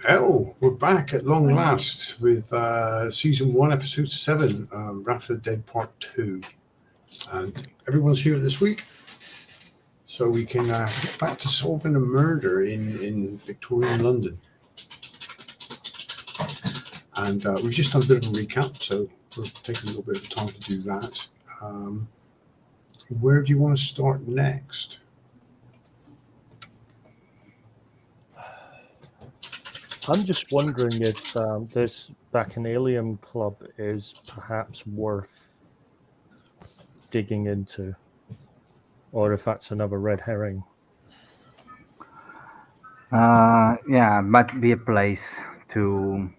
Oh, we're back at long last with season 1, episode 7, Wrath of the Dead Part 2. And everyone's here this week, so we can get back to solving a murder in Victorian London. And we've just done a bit of a recap, so we're taking a little bit of time to do that. Where do you want to start next? I'm just wondering if this Bacchanalian Club is perhaps worth digging into, or if that's another red herring. Yeah, might be a place to.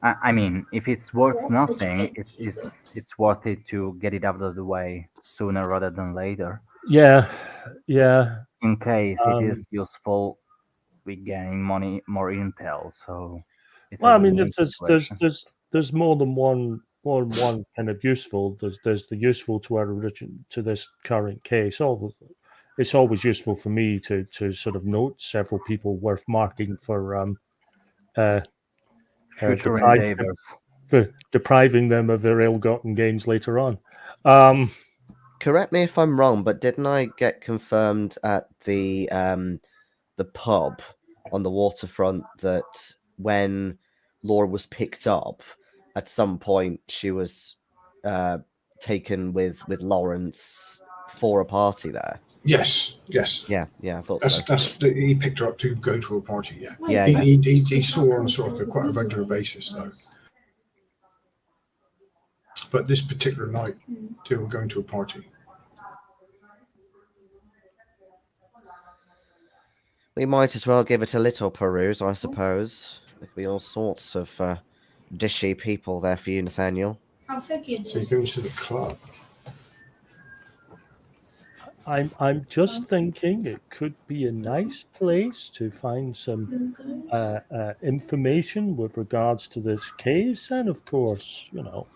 I mean, if it's worth nothing, it's worth it to get it out of the way sooner rather than later. Yeah. In case it is useful, we gain more intel. So it's Well, a I mean, win-win situation. there's more than one kind of useful. There's the useful to our to this current case. It's always useful for me to sort of note several people worth marking for Future endeavors. for depriving them of their ill-gotten gains later on. Correct me if I'm wrong, but didn't I get confirmed at the pub on the waterfront that when Laura was picked up, at some point she was taken with Lawrence for a party there? Yes. Yeah, I thought so. He picked her up to go to a party. Yeah. He saw her on sort of quite a regular basis, though. But this particular night, they were going to a party. We might as well give it a little peruse, I suppose. There could be all sorts of dishy people there for you, Nathaniel. So you're going to the club. I'm just thinking it could be a nice place to find some information with regards to this case, and of course, Well,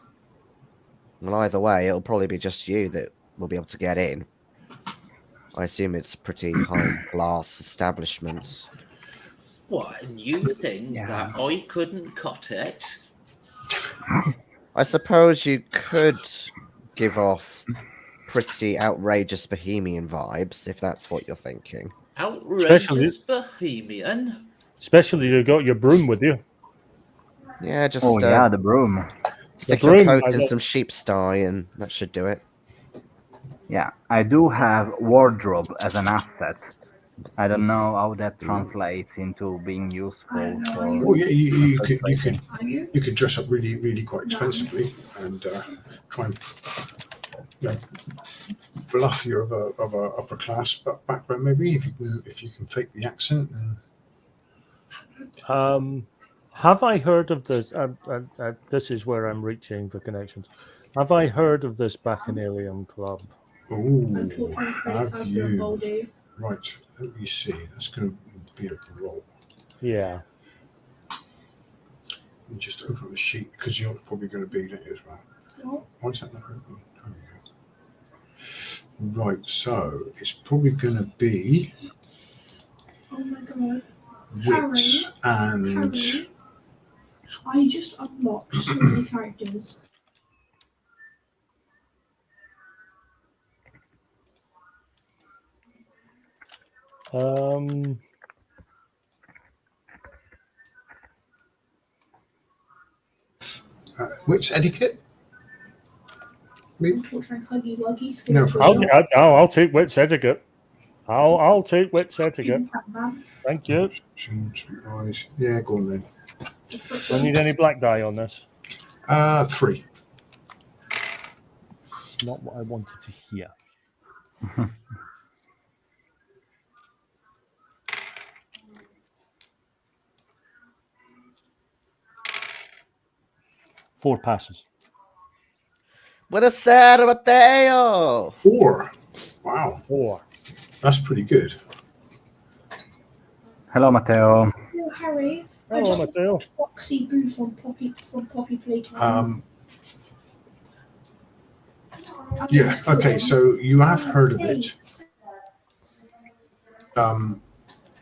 either way, it'll probably be just you that will be able to get in. I assume it's a pretty high-class establishment. What, and you think that I couldn't cut it? I suppose you could give off pretty outrageous bohemian vibes, if that's what you're thinking. Outrageous bohemian? Especially you got your broom with you. Yeah, just... the broom. Stick your coat in some sheep's dye and that should do it. Yeah, I do have wardrobe as an asset. I don't know how that translates into being useful for... Oh yeah, you could dress up really, really quite expensively and try and bluff you're of a upper class background, maybe if you can fake the accent. Have I heard of this? This is where I'm reaching for connections. Have I heard of this Bacchanalian Club? Oh, have you? Right, let me see. That's going to be a roll. Yeah. Let me just open up the sheet because you're probably going to be there as well. No. Why is that not open? There we go. Right, so it's probably going to be wits and... Harry, I just unlocked so many characters. Wits etiquette? No, I'll take wits etiquette. I'll take wits etiquette. Thank you. Yeah, go on then. Do I need any black die on this? 3. It's not what I wanted to hear. Four passes. Buonasera, Matteo! 4. Wow. 4. That's pretty good. Hello, Matteo. Hello, Harry. Hello, Matteo. Foxy Boo from Poppy Playtime. Yeah, okay, so you have heard of it.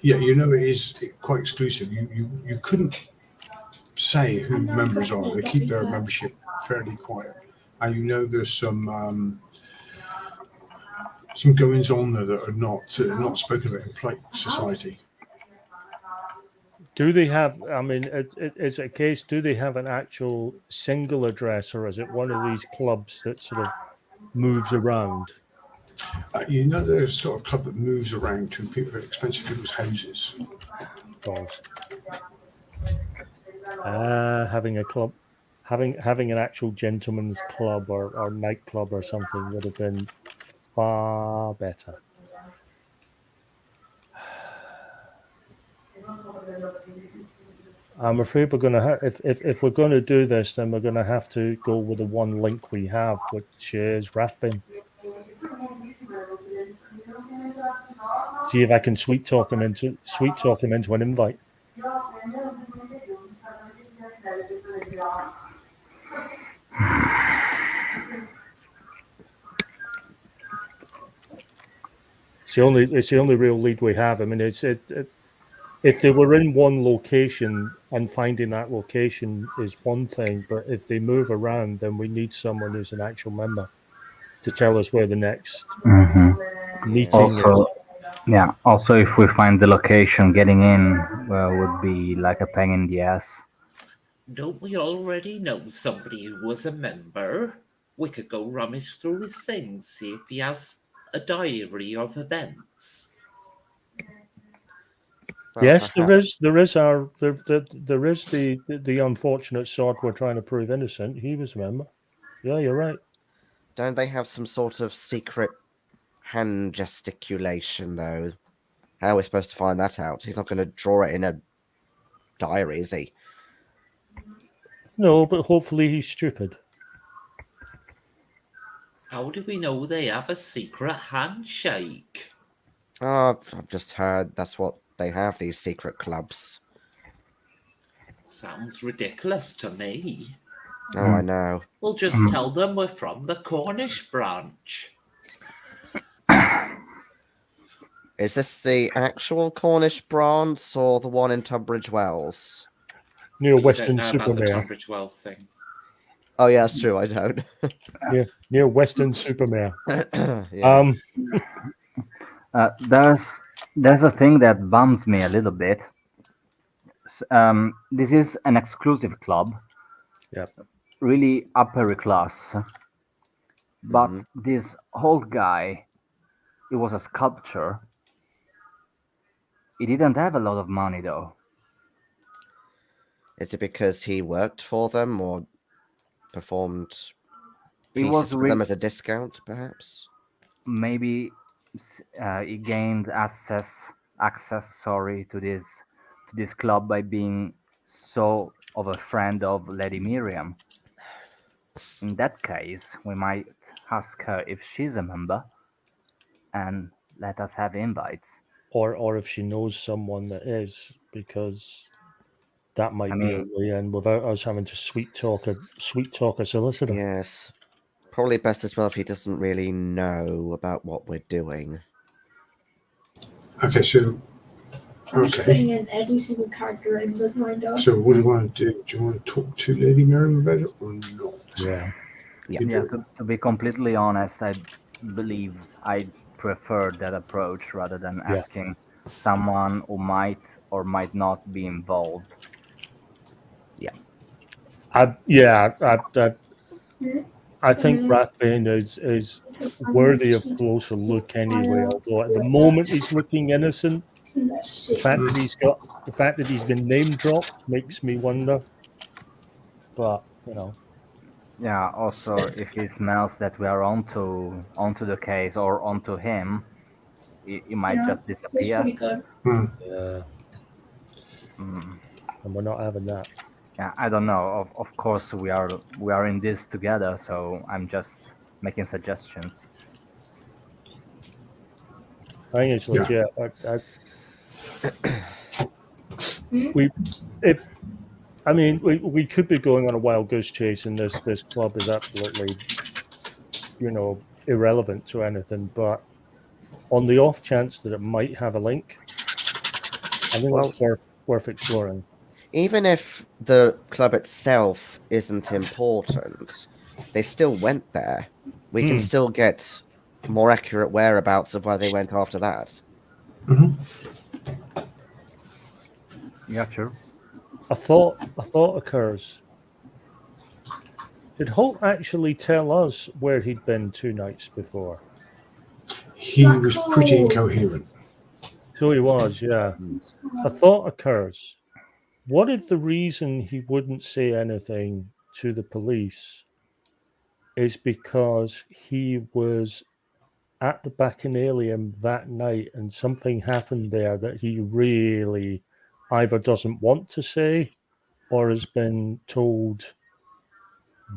Yeah, you know, it is quite exclusive. You couldn't say who members are. They keep their membership fairly quiet, and you know there's some goings on there that are not spoken about in polite society. Do they have? I mean, it's a case. Do they have an actual single address, or is it one of these clubs that sort of moves around? You know, there's a sort of club that moves around to people, expensive people's houses. Having a club, having an actual gentleman's club or nightclub or something would have been far better. I'm afraid we're going to have, if we're going to do this, then we're going to have to go with the one link we have, which is Rathbane. See if I can sweet talk him into an invite. It's the only real lead we have. I mean, if they were in one location and finding that location is one thing, but if they move around, then we need someone who's an actual member to tell us where the next meeting is. Yeah. Also, if we find the location, getting in would be like a pain in the ass. Don't we already know somebody who was a member? We could go rummage through his things, see if he has a diary of events. Well, Yes, perhaps. there is the unfortunate sort we're trying to prove innocent. He was a member. Yeah, you're right. Don't they have some sort of secret hand gesticulation, though? How are we supposed to find that out? He's not going to draw it in a diary, is he? No, but hopefully he's stupid. How do we know they have a secret handshake? Oh, I've just heard that's what they have, these secret clubs. Sounds ridiculous to me. Oh, I know. We'll just tell them we're from the Cornish branch. Is this the actual Cornish branch or the one in Tunbridge Wells? Near You Western don't know about the Supermare. Tunbridge Wells thing. Oh, yeah, that's true. I don't. Near Western Supermare. Yeah. There's a thing that bums me a little bit. This is an exclusive club. Yep. Really upper class. But this old guy, he was a sculptor. He didn't have a lot of money though. Is it because he worked for them or performed He pieces was for them as a discount, perhaps? maybe he gained access to this club by being so of a friend of Lady Miriam. In that case, we might ask her if she's a member and let us have invites. Or if she knows someone that is, because that might I be a mean- way in without us having to sweet talk a solicitor. Yes. Probably best as well if he doesn't really know about what we're doing. Okay, so I'm just Okay. putting in every single character in the Finder. So what do you want to do? Do you want to talk to Lady Miriam about it or not? Yeah. Yeah, to be completely honest, I believe I prefer that approach rather than Yeah. asking someone who might or might not be involved. I think Rathbane is worthy of closer look anyway. Although at the moment he's looking innocent, Let's see. the fact that he's been name dropped makes me wonder. But Yeah, also if he smells that we are onto the case or onto him, he might Yeah, just That's disappear. pretty good. yeah, Mm. and we're not having that. Yeah, I don't know. Of course, we are in this together, so I'm just making suggestions. I think it's legit. We could be going on a wild goose chase, and this club is absolutely, irrelevant to anything. But on the off chance that it might have a link, I think Well- that's worth exploring. Even if the club itself isn't important, they still went there. We can Hmm. still get more accurate whereabouts of why they went after that. Yeah, sure. A thought occurs. Did Holt actually tell us where he'd been 2 nights before? He was pretty incoherent. So he was, yeah. A thought occurs. What if the reason he wouldn't say anything to the police is because he was at the Bacchanalium that night and something happened there that he really either doesn't want to say or has been told,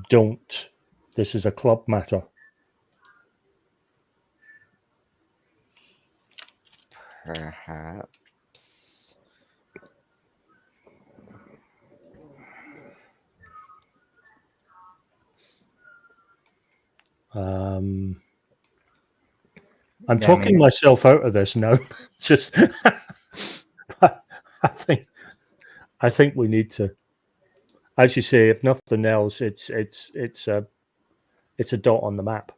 don't. This is a club matter. Perhaps. I'm Yeah, I talking mean- myself out of this now. Just, I think we need to, as you say, if nothing else, it's a dot on the map.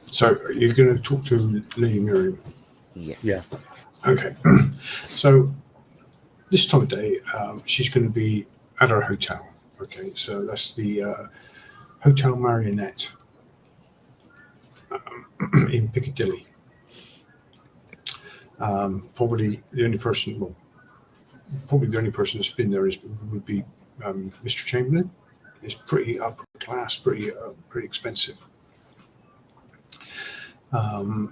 So you're going to talk to Lady Miriam. Yeah. Yeah. Okay. So this time of day, she's going to be at our hotel. Okay. So that's the Hotel Marionette in Piccadilly. Probably the only person that's been there would be Mr. Chamberlain. It's pretty upper class, pretty expensive.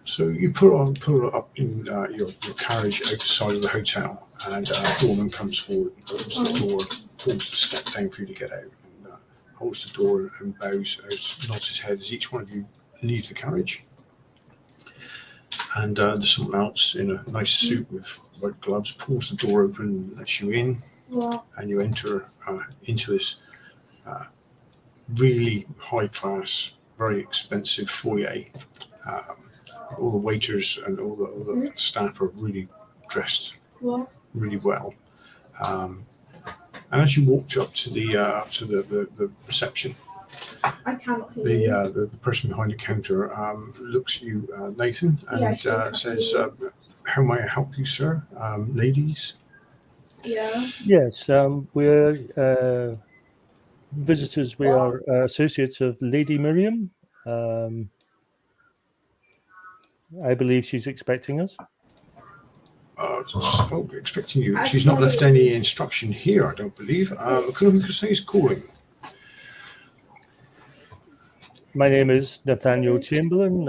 So you pull her up in your carriage outside of the hotel, and a doorman comes forward, opens the door, pulls the step down for you to get out, and holds the door and bows, nods his head as each one of you leave the carriage. And there's someone else in a nice suit with white gloves pulls the door open and lets you in, and you enter into this really high class, very expensive foyer. All the waiters and all the staff are really dressed really well. And as you walked up to the reception, I cannot hear you. the person behind the counter looks at you, Nathan, and Yeah, I still can't says, hear "How may I help you, sir? Ladies?" Yeah. Yes, we're visitors. We are associates of Lady Miriam. I believe she's expecting us. Expecting you. She's not left any instruction here, I don't believe. Who could say is calling? My name is Nathaniel Chamberlain.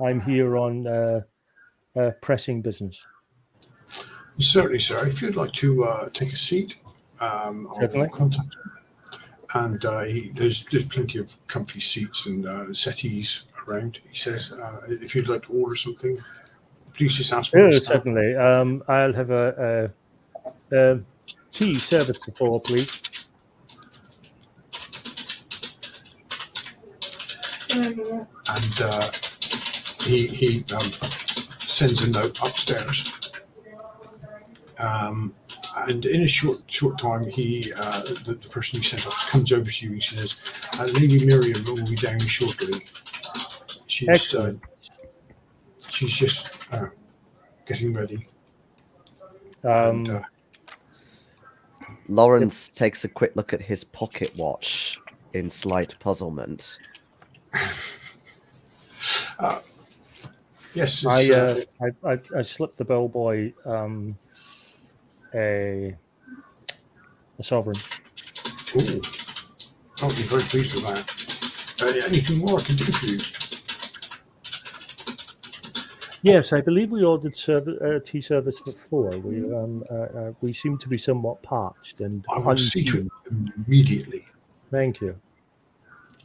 I'm here on pressing business. Certainly, sir. If you'd like to take a seat, I'll Certainly. contact him. And there's plenty of comfy seats and settees around. He says, if you'd like to order something, please just ask for Oh, the staff. certainly. I'll have a tea service to 4, please. And he sends a note upstairs. And in a short time, the person he sent up comes over to you and says, "Lady Miriam will be down shortly. She's Excellent. she's just getting ready." Lawrence takes a quick look at his pocket watch in slight puzzlement. Yes, I slipped the bellboy a sovereign. Ooh. I'll be very pleased with that. Anything more I can do for you? Yes, I believe we ordered tea service for 4. We seem to be somewhat parched and I will see to it unteamed. immediately. Thank you.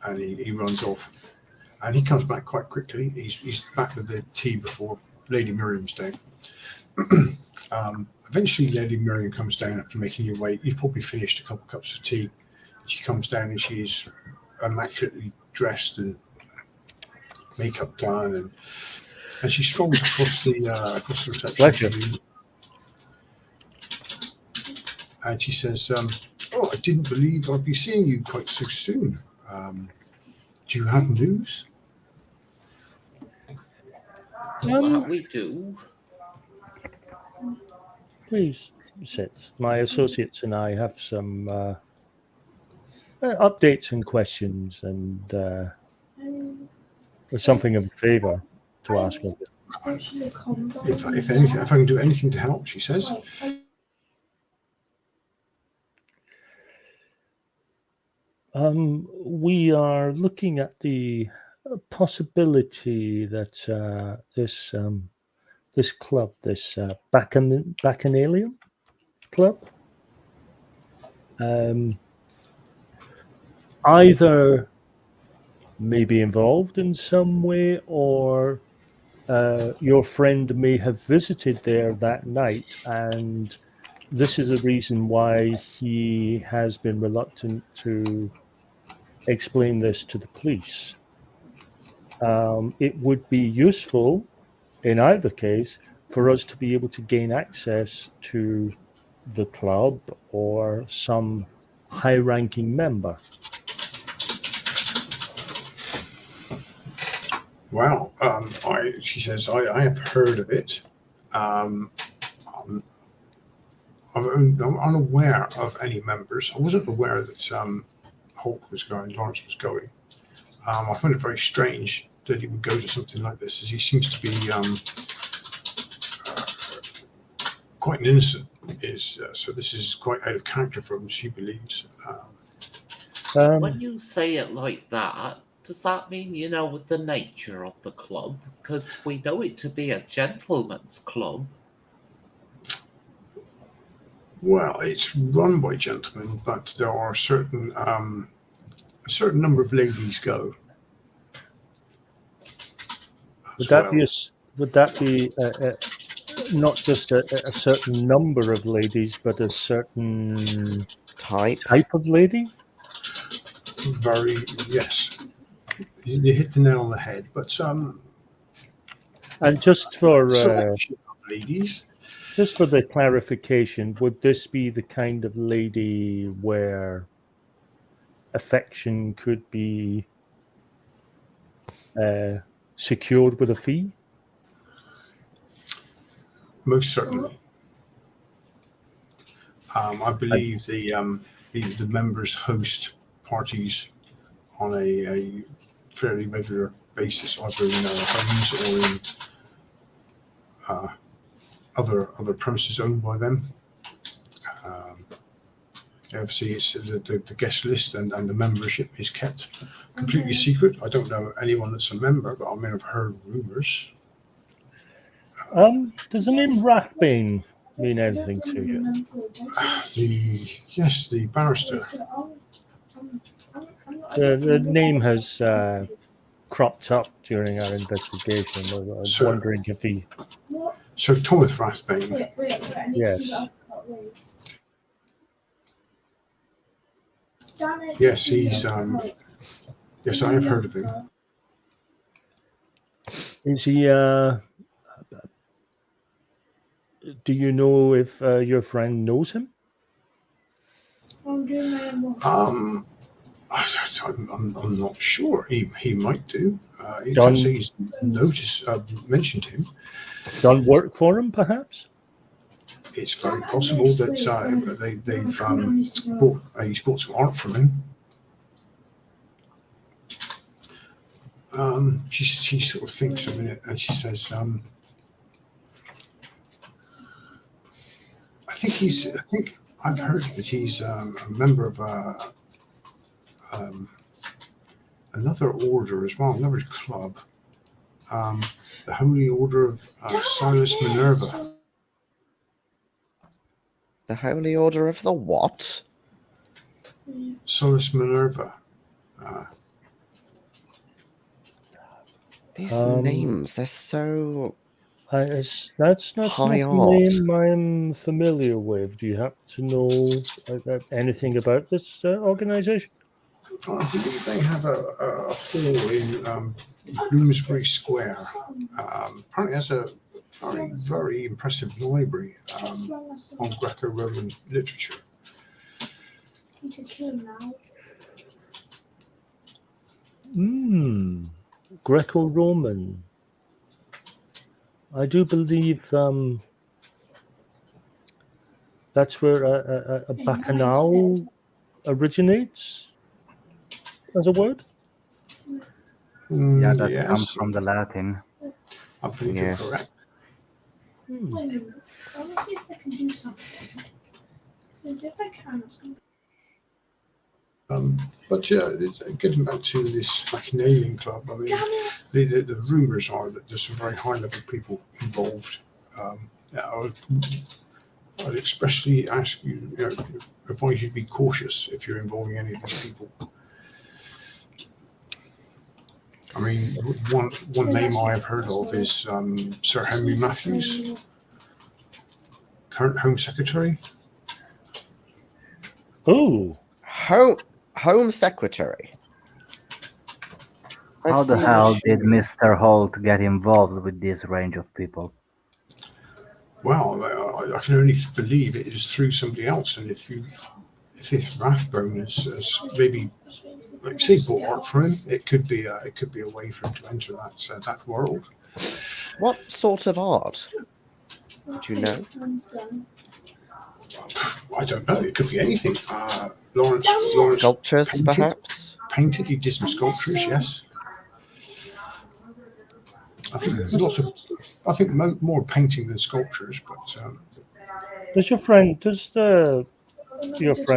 And he runs off. And he comes back quite quickly. He's back with the tea before Lady Miriam's down. Eventually, Lady Miriam comes down after making your way. You've probably finished a couple cups of tea. She comes down and she's immaculately dressed and makeup done, and she strolls across the reception Pleasure. to you. and she says, "Oh, I didn't believe I'd be seeing you quite so soon. Do you have news?" That we do. Please sit. My associates and I have some updates and questions, and there's something of a favour to ask of you. If anything, if I can do anything to help, she says. We are looking at the possibility that this club, this Bacchanalian club, either may be involved in some way, or your friend may have visited there that night, and this is a reason why he has been reluctant to explain this to the police. It would be useful, in either case, for us to be able to gain access to the club or some high-ranking member. Well, she says, I have heard of it. I'm unaware of any members. I wasn't aware that Holt was going, Lawrence was going. I find it very strange that he would go to something like this, as he seems to be quite an innocent. So this is quite out of character for him, she believes. When you say it like that, does that mean you know the nature of the club? Because we know it to be a gentleman's club. Well, it's run by gentlemen, but there are certain a certain number of ladies go. Would that be not just a certain number of ladies, but a certain Type. of lady? Yes. You hit the nail on the head, but And just for selection of ladies. just for the clarification, would this be the kind of lady where affection could be secured with a fee? Most certainly. I believe the members host parties on a fairly regular basis, either in homes or in other premises owned by them. Obviously, it's the guest list and the membership is kept completely secret. I don't know anyone that's a member, but I mean, I've heard rumours. Does the name Rathbane mean anything to you? The barrister. The name has cropped up during our investigation. I was Sir. wondering if he... Sir Thomas Rathbane. Yes. Yes, he's yes, I have heard of him. Is he... do you know if your friend knows him? I'm not sure. He might do. He Done. can't say he's mentioned him. Done work for him, perhaps? It's very possible that he's bought some art from him. She sort of thinks a minute and she says, I think I've heard that he's a member of another order as well, another club, the Holy Order of Silas Minerva. The Holy Order of the what? Silas Minerva. These names, they're so... That's not High a art. name I'm familiar with. Do you happen to know anything about this organization? I believe they have a hall in Bloomsbury Square. Apparently has a very, very impressive library on Greco-Roman literature. need to kill him now. Greco-Roman. I do believe that's where a bacchanal originates as a word. Yeah, that comes Yes, from the Latin. I believe Yes. you're correct. Wait a minute. I want to see if I can do something. Because if I can, it's going But getting back to this Bacchanalian Club, I mean, Damn it! the rumours are that there's some very high level people involved. I'd expressly ask you, advise you to be cautious if you're involving any of these people. I mean, one name I have heard of is Sir Henry Matthews, current Home Secretary. Oh, Home Secretary. How Let's the see hell what did she- Mr. Holt get involved with this range of people? Well, I can only believe it is through somebody else, and if this Rathbone has maybe, like say, bought art for him, it could be a way for him to enter that world. What sort of art? Do you know? I don't know. It could be anything. Lawrence Sculptures, painted. perhaps? Painted. He did some sculptures. Yes. I think there's lots of. I think more painting than sculptures, but does your friend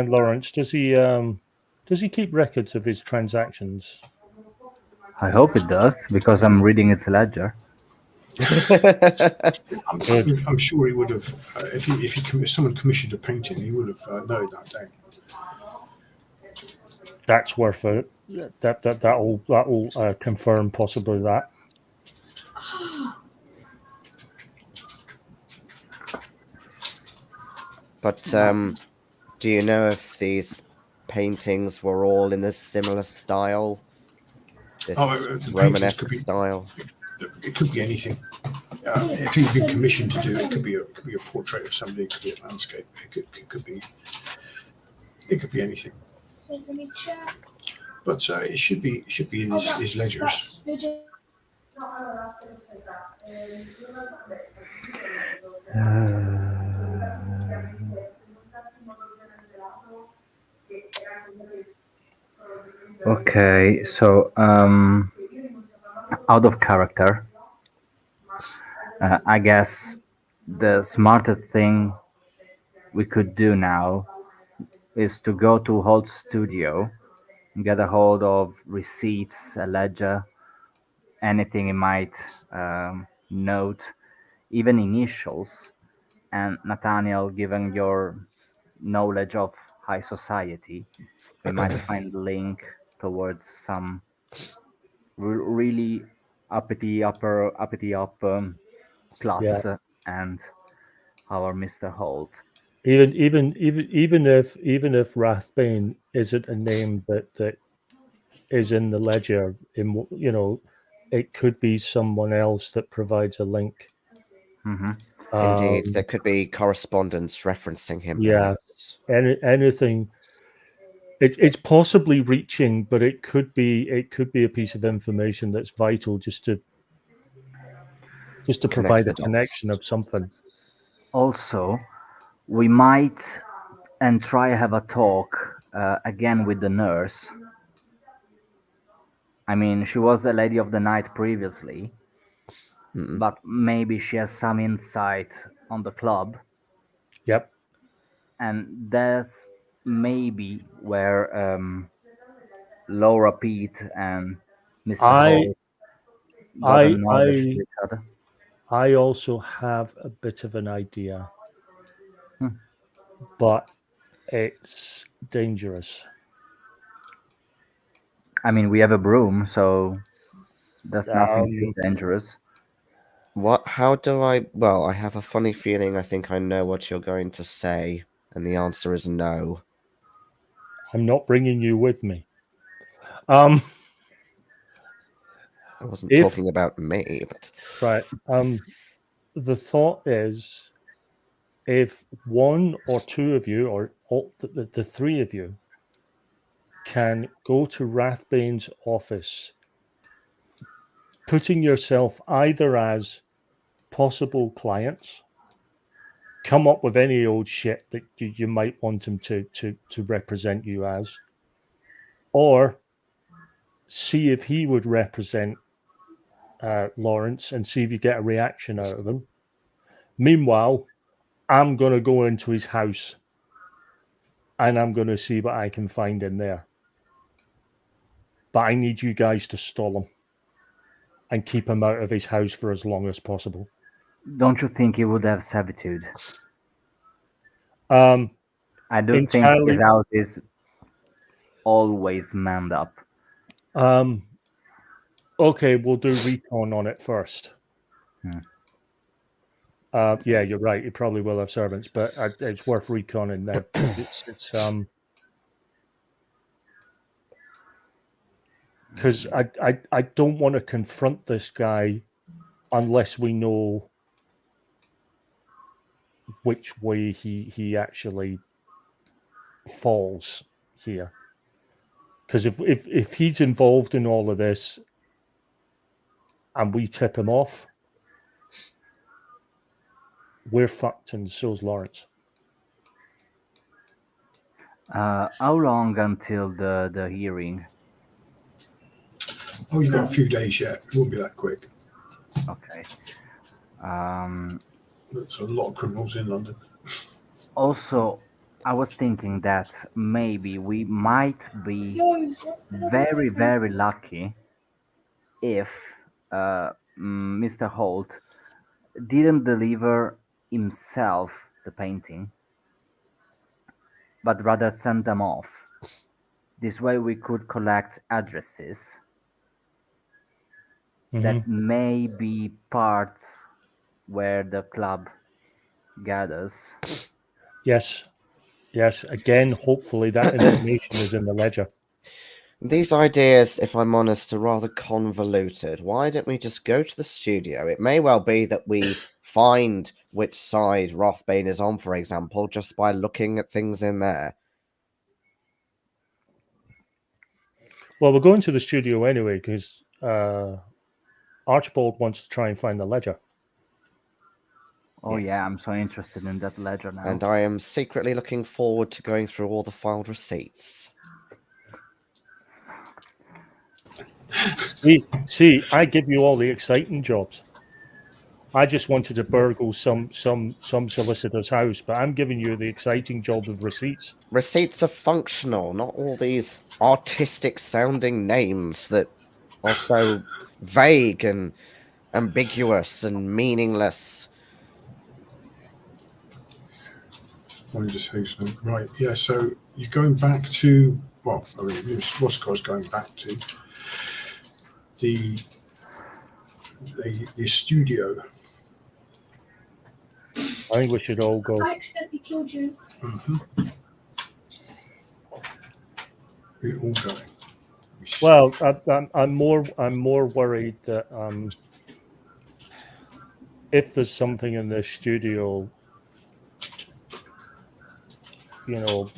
Lawrence does he keep records of his transactions? I hope it does, because I'm reading its ledger. I'm sure he would have. If someone commissioned a painting, he would have known that day. That's worth it. That'll confirm possibly that. But do you know if these paintings were all in this similar style? This The paintings Romanesque could be- style? It could be anything. If he's been commissioned to do it, it could be a portrait of somebody. It could be a landscape. It could be anything. Let me check. But it should be in his ledgers. Okay, so out of character, I guess the smartest thing we could do now is to go to Holt's studio, get a hold of receipts, a ledger, anything he might note, even initials. And Nathaniel, given your knowledge of high society, we might find a link towards some really uppity up class and our Mr. Holt. Even if Rathbane isn't a name that is in the ledger, it could be someone else that provides a link. Mm-hmm. Indeed, there could be correspondence referencing him. Yeah. perhaps. Anything. It's possibly reaching, but it could be a piece of information that's vital just to provide the a connection dots. of something. Also, we might and try have a talk again with the nurse. I mean, she was a lady of the night previously, but maybe she has some insight on the club. Yep. And that's maybe where Laura Pete and Mr. Holt got a knowledge to each other. I also have a bit of an idea, but it's dangerous. I mean, we have a broom, so that's nothing too dangerous. How do I? Well, I have a funny feeling I think I know what you're going to say, and the answer is no. I'm not bringing you with me. I wasn't talking about me, but right. The thought is, if one or two of you, or all, the three of you, can go to Rathbane's office, putting yourself either as possible clients, come up with any old shit that you might want him to represent you as, or see if he would represent Lawrence and see if you get a reaction out of him. Meanwhile, I'm going to go into his house and I'm going to see what I can find in there. But I need you guys to stall him and keep him out of his house for as long as possible. Don't you think he would have servitude? Um, I do Entirely- think his house is always manned up. Okay, we'll do recon on it first. Yeah, you're right. You probably will have servants, but it's worth reconning now. It's because I don't want to confront this guy unless we know which way he actually falls here. Because if he's involved in all of this and we tip him off, we're fucked, and so's Lawrence. How long until the hearing? Oh, you've got a few days yet. It won't be that quick. Okay. There's a lot of criminals in London. Also, I was thinking that maybe we might be very, very lucky if Mr. Holt didn't deliver himself the painting, but rather send them off. This way we could collect addresses that may be parts where the club gathers. Yes. Again, hopefully that information is in the ledger. These ideas, if I'm honest, are rather convoluted. Why don't we just go to the studio? It may well be that we find which side Rathbane is on, for example, just by looking at things in there. Well, we're going to the studio anyway because Archibald wants to try and find the ledger. Oh Yes. yeah, I'm so interested in that ledger now. And I am secretly looking forward to going through all the filed receipts. See, I give you all the exciting jobs. I just wanted to burgle some solicitor's house, but I'm giving you the exciting job of receipts. Receipts are functional, not all these artistic sounding names that are so vague and ambiguous and meaningless. Let me just say something. Right, yeah, so you're going back to, well, I mean, Roscoe's going back to the studio. I think we should all go. I accidentally killed you. We're all going. Well, I'm more worried that if there's something in the studio, you know,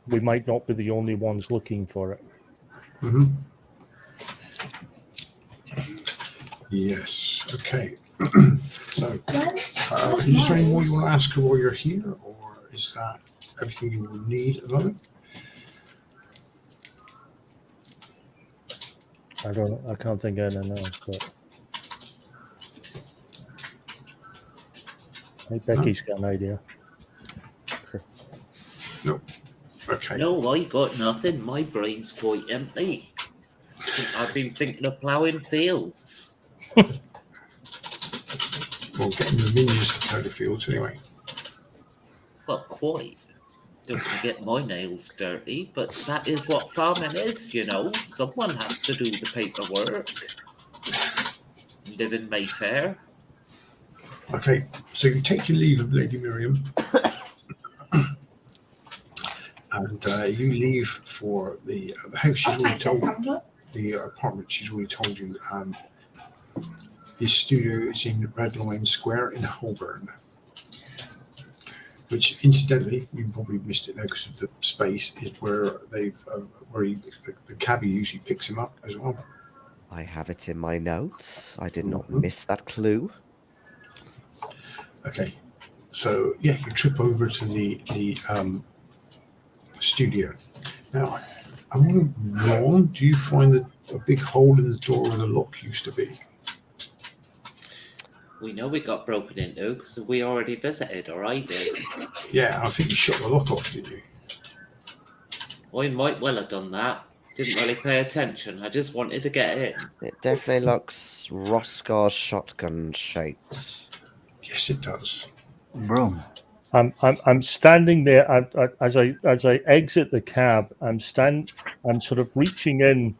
we might not be the only ones looking for it. Yes, okay. So, Where's is there any more you want to ask her while you're here, or is that everything you will need at the moment? I can't think of anything else, but I think Becky's got an idea. No. Okay. No, I got nothing. My brain's quite empty. I've been thinking of ploughing fields. Well, getting the minions to plough the fields anyway. Well, quite. Don't get my nails dirty, but that is what farming is, you know. Someone has to do the paperwork. Live in Mayfair. Okay, so you take your leave of Lady Miriam. And you leave for the house. She's already told the apartment. She's already told you. The studio is in Red Lion Square in Holborn. which incidentally, you probably missed it now because of the space, is where the cabbie usually picks him up as well. I have it in my notes. I did not Mhm. miss that clue. Okay, so yeah, you trip over to the studio. Now, I'm wondering, Ron, do you find a big hole in the door where the lock used to be? We know we got broken into because we already visited, or I did. Yeah, I think you shut the lock off, didn't you? I might well have done that. Didn't really pay attention. I just wanted to get in. It definitely looks Roscar shotgun shaped. Yes, it does. Broom. I'm standing there as I exit the cab. I'm sort of reaching in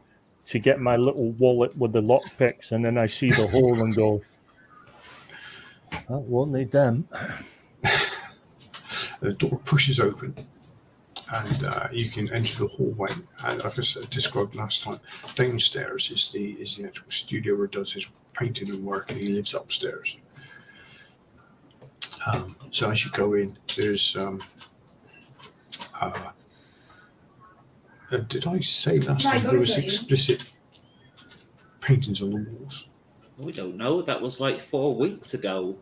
to get my little wallet with the lockpicks, and then I see the hole and go, "That won't need them." The door pushes open, and you can enter the hallway. And like I said, described last time, downstairs is the actual studio where he does his painting and work, and he lives upstairs. So as you go in, there's did I say last time there was explicit paintings on the walls? We don't know. That was like 4 weeks ago.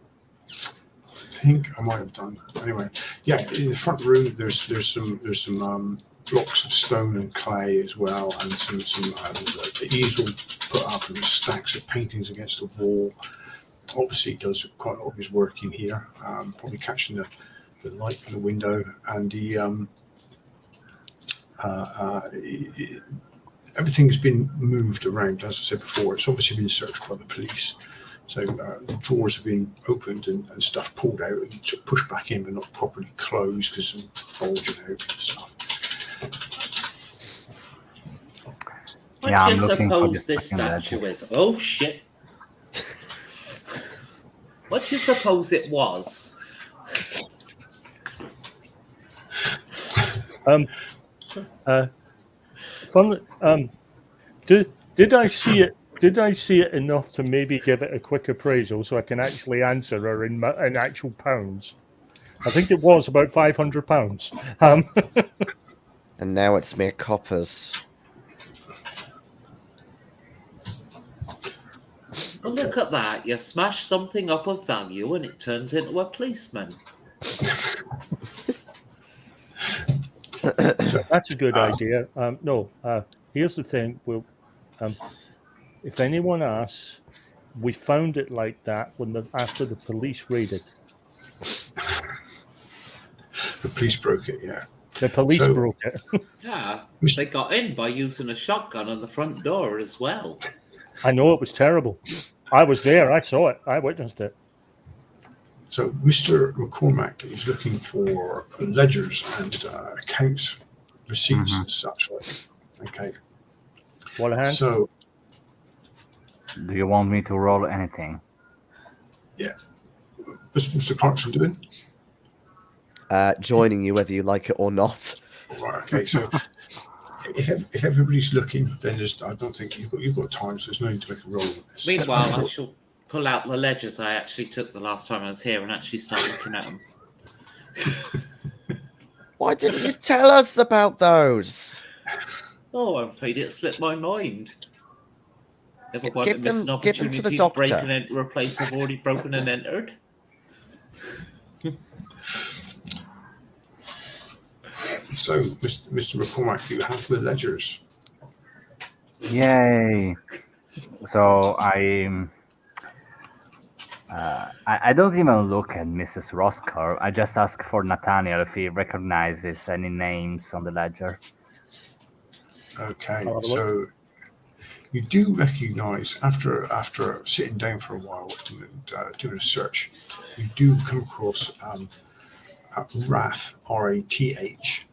I think I might have done. Anyway, yeah, in the front room there's some blocks of stone and clay as well, and there's an easel put up and stacks of paintings against the wall. Obviously, he does quite a lot of his work in here, probably catching the light from the window, and everything's been moved around. As I said before, it's obviously been searched by the police. So the drawers have been opened and stuff pulled out and pushed back in, but not properly closed because of bulging out and stuff. What Yeah, do I'm you looking for suppose this this fucking statue ledger. is? Oh shit! What do you suppose it was? Did I see it? Did I see it enough to maybe give it a quick appraisal so I can actually answer her in actual pounds? I think it was about £500. And now it's mere coppers. Well, look at that. You smash something up of value and it turns into a policeman. That's a good idea. Here's the thing. If anyone asks, we found it like that after the police raided. The police broke it, yeah. The police So- broke it. Yeah, Mr. they got in by using a shotgun on the front door as well. I know it was terrible. I was there. I saw it. I witnessed it. So Mr. McCormack is looking for ledgers and accounts, receipts and such like. Okay. What a hand. So Do you want me to roll anything? what's Mr. Clarkson doing? Joining you whether you like it or not. Right. Okay. So if everybody's looking, then I don't think you've got time. So there's no need to make a roll on this. Meanwhile, I shall pull out the ledgers I actually took the last time I was here and actually start looking at them. Why didn't you tell us about those? Oh, I'm afraid it slipped my mind. Never want Give to miss them- an give them to the opportunity to doctor. break and enter a place I've already broken and entered. So Mr. McCormack, you have the ledgers. Yay! So I don't even look at Mrs. Roscar. I just ask for Nathaniel if he recognizes any names on the ledger. Okay. I'll have a So you do recognise after sitting down for a while and doing a search, you do come across Rath, R-A-T-H.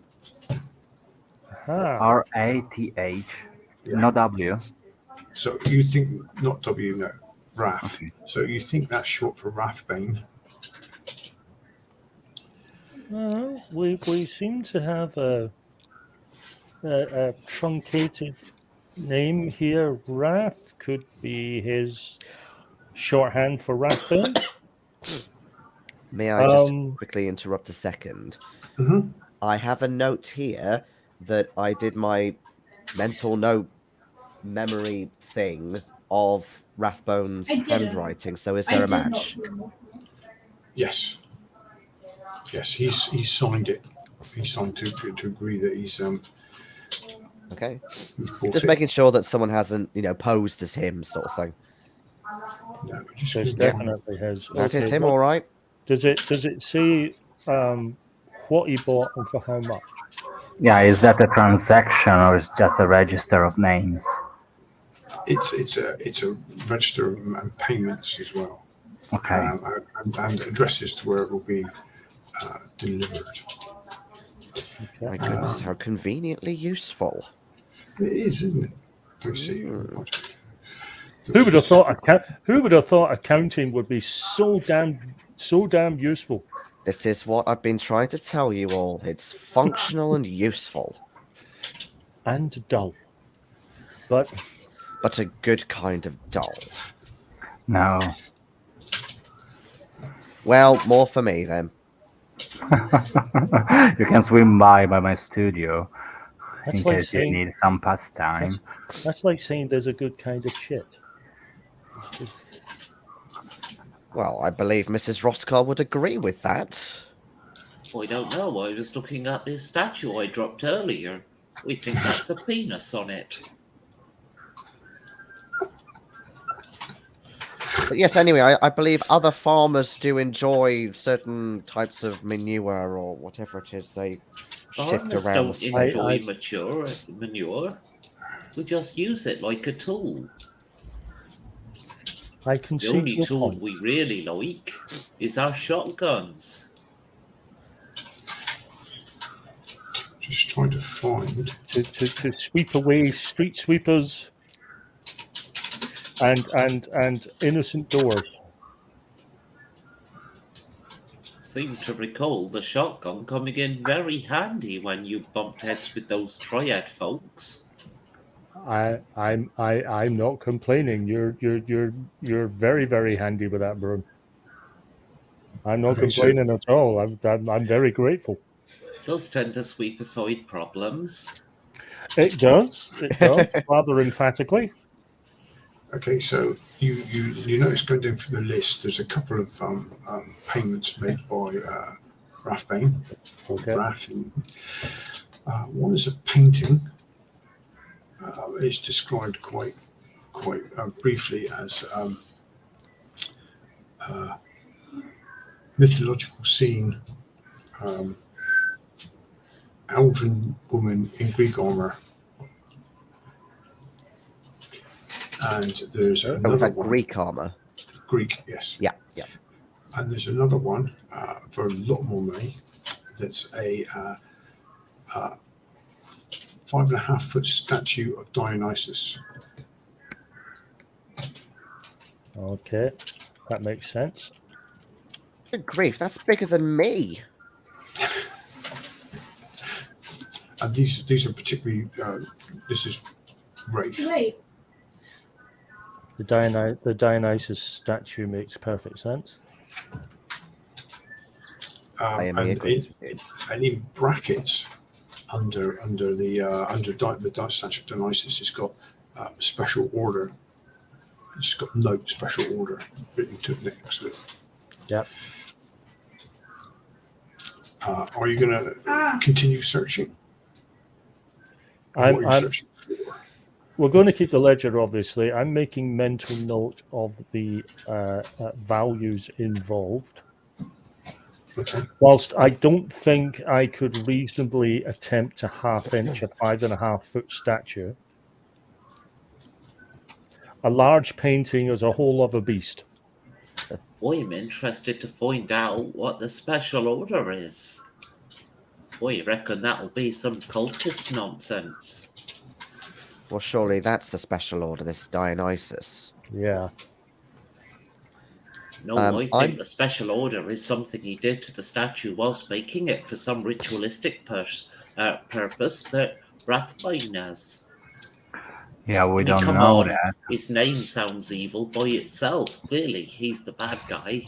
Aha. RATH, Yeah. no W. So you think not W, no, Rath. Okay. So you think that's short for Rathbane. We seem to have a truncated name here. Wrath could be his shorthand for Rathbane. May I just Um, quickly interrupt a second? Mhm. I have a note here that I did my mental note memory thing of Rathbone's I didn't. handwriting. So is I there a did not match? do Yes. Yes, he's signed it. He signed to agree that he's Okay. bought Just it. making sure that someone hasn't, posed as him, sort of thing. No, just there's gonna check. definitely his. That is Okay, him, what- all right. Does it say what he bought and for how much? Yeah, is that a transaction or is just a register of names? It's a register and payments as well, Okay. and addresses to where it will be delivered. My goodness, how conveniently useful. It is, isn't it? Let's see. Who would have thought? Who would have thought accounting would be so damn useful? This is what I've been trying to tell you all. It's functional and useful, And dull. But but a good kind of dull. No. Well, more for me then. You can swim by my studio that's in like case you saying need some pastime. that's like saying there's a good kind of shit. It's just- Well, I believe Mrs. Roskar would agree with that. I don't know. I was looking at this statue I dropped earlier. We think that's a penis on it. But yes, anyway, I believe other farmers do enjoy certain types of manure or whatever it is they shift Farmers around the don't stable. enjoy manure. We just use it like a tool. I can The see only your tool point. we really like is our shotguns. Just trying to find. To sweep away street sweepers and innocent doors. Seem to recall the shotgun coming in very handy when you bumped heads with those triad folks. I'm not complaining. You're very, very handy with that broom. I'm not Okay, so- complaining at all. I'm very grateful. Does tend to sweep aside problems. It does rather emphatically. Okay, so you notice going down through the list. There's a couple of payments made by Rathbane. Okay. Rath. And, one is a painting. It's described quite briefly as mythological scene. Eldrin woman in Greek armor. And there's Oh, was another that one. Greek armor? Greek, yes. Yeah, yeah. And there's another one for a lot more money. That's a 5.5 foot statue of Dionysus. Okay, that makes sense. Good grief, that's bigger than me. And these are particularly. This is Wraith. Wait, The Dionysus statue makes perfect sense. I am And agrees with you. and in brackets under the statue of Dionysus, it's got special order. It's got note special order written to it next to it. Yep. Are you going to continue searching? I'm- What are you I'm- searching for? We're going to keep the ledger, obviously. I'm making mental note of the values involved. Okay. Whilst I don't think I could reasonably attempt to half-inch a 5.5 foot statue, a large painting is a whole other beast. I'm interested to find out what the special order is. I reckon that'll be some cultist nonsense. Well, surely that's the special order, this Dionysus. Yeah. No, I think the special order is something he did to the statue whilst making it for some ritualistic purpose that Rathbane has. Yeah, we I mean, don't come know on. that. His name sounds evil by itself. Clearly, he's the bad guy.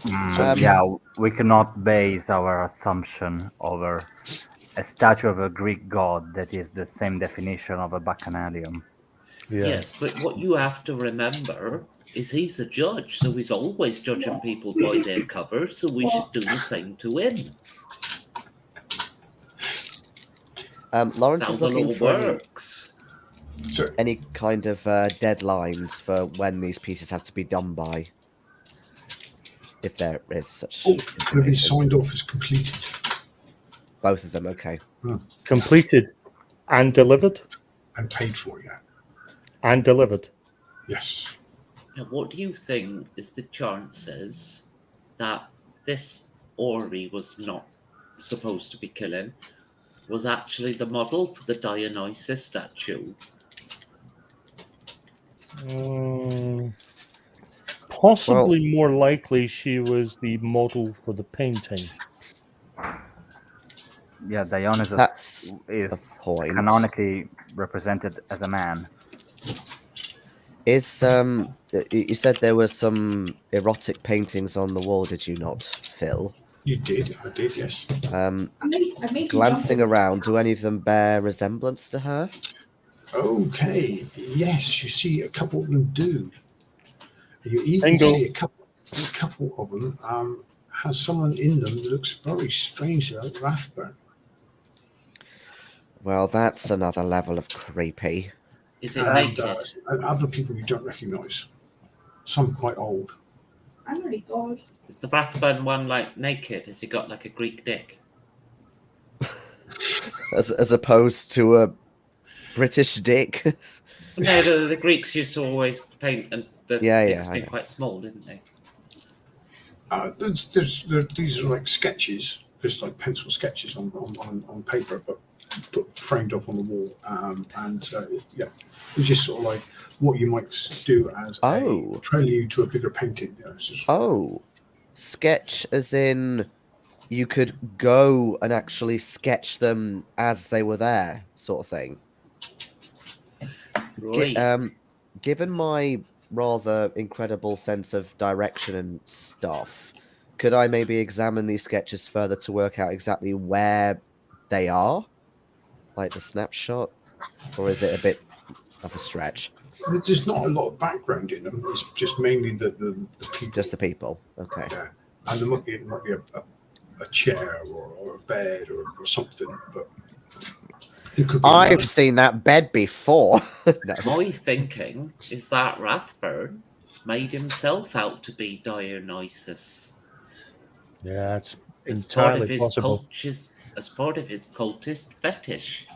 Yeah, we cannot base our assumption over a statue of a Greek god that is the same definition of a bacchanalium. Yeah. Yes, but what you have to remember is he's a judge, so he's always judging people by their cover, so we should do the same to him. Lawrence That's how is the looking law for works. So any kind of deadlines for when these pieces have to be done by, if there is such. they've been information. signed off as completed. Both of them, okay. Completed and delivered And paid for, yeah. and delivered. Yes. Now, what do you think is the chances that this Ori was not supposed to be killing was actually the model for the Dionysus statue? Possibly more likely she was the model for the painting. Yeah, Dionysus That's the is point. canonically represented as a man. Is you said there were some erotic paintings on the wall, did you not, Phil? You did. I did, yes. I made you Glancing jump. around, do any of them bear resemblance to her? Okay. Yes, you see a couple of them do. You even Bingo. see a couple of them has someone in them that looks very strangely like Rathburn. Well, that's another level of creepy. Is it And, naked? and other people you don't recognise. Some quite old. I'm really God. Is the Rathbun one like naked? Has he got like a Greek dick? As opposed to a British dick. No, the Greeks used to always paint, and the Yeah, dicks I been know. quite small, didn't they? These are like sketches, just like pencil sketches on paper, but framed up on the wall. Yeah, it's just sort of like what you might do as Oh. a prelude to a bigger painting. You know, it's just, Oh, sketch as in you could go and actually sketch them as they were there, sort of thing. Right. Given my rather incredible sense of direction and stuff, could I maybe examine these sketches further to work out exactly where they are? Like the snapshot? Or is it a bit of a stretch? there's just not a lot of background in them. It's just mainly the people. Just the people. Okay. Yeah, and it might be a chair or a bed or something, but it could be. I've seen that bed before. No. My thinking is that Rathburn made himself out to be Dionysus Yeah, it's as part of entirely his possible. cultist fetish.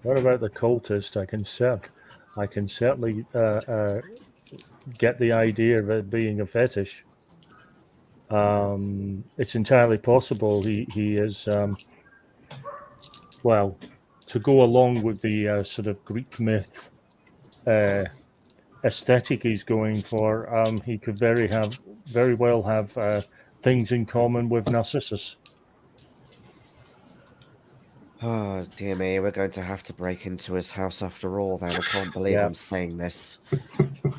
What about the cultist? I can certainly get the idea of it being a fetish. It's entirely possible he is. Well, to go along with the sort of Greek myth aesthetic he's going for, he could very well have things in common with Narcissus. Oh, dear me, we're going to have to break into his house after all, then. I can't believe Yeah. I'm saying this.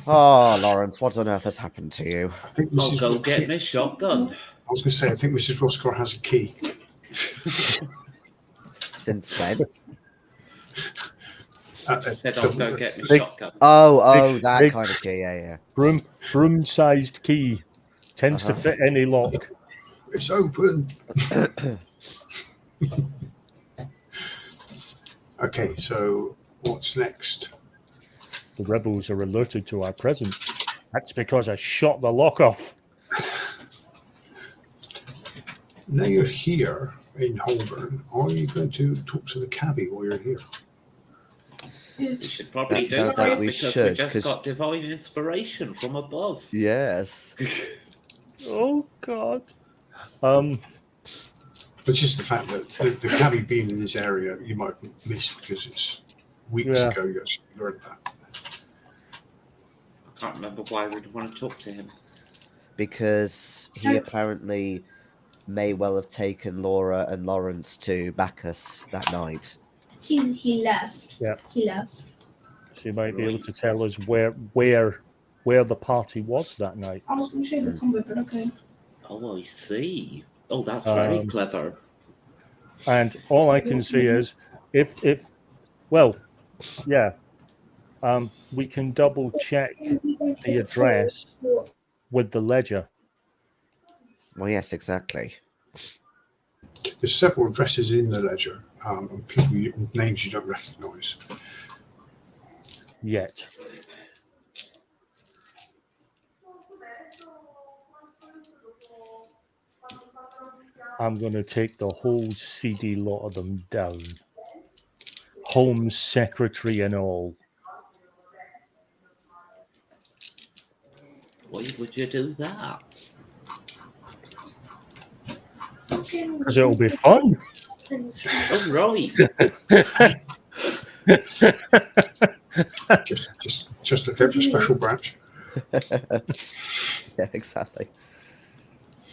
Oh, Lawrence, what on earth has happened to you? I think I'll Mrs. go get my shotgun. I was going to say, I think Mrs. Roscoe has a key. Since when? I said I'll go get my Big- shotgun. Oh, that big- kind of key, yeah. Broom-sized key tends to Uh-huh. fit any lock. It's open. Okay, so what's next? The rebels are alerted to our presence. That's because I shot the lock off. Now you're here in Holborn. Are you going to talk to the cabbie while you're here? We Oops. should probably That do sounds that like we because we should, just 'cause- got divine inspiration from above. Yes. Oh God. But just the fact that the cabbie being in this area, you might miss because it's weeks Yeah. ago you actually learned that. I can't remember why we'd want to talk to him. Because he apparently may well have taken Laura and Lawrence to Bacchus that night. He left. Yeah. He left. She might be able to tell us where where the party was that night. I was going to show you the combo, but okay. Oh, I see. Oh, that's very Um, clever. And all I can see is if well, yeah, we can double check the address with the ledger. Well, yes, exactly. There's several addresses in the ledger, and names you don't recognise. Yet. I'm going to take the whole CD lot of them down. Home Secretary and all. Why would you do that? Because it'll be fun. Oh, right. Just look out for special branch. Yeah, exactly.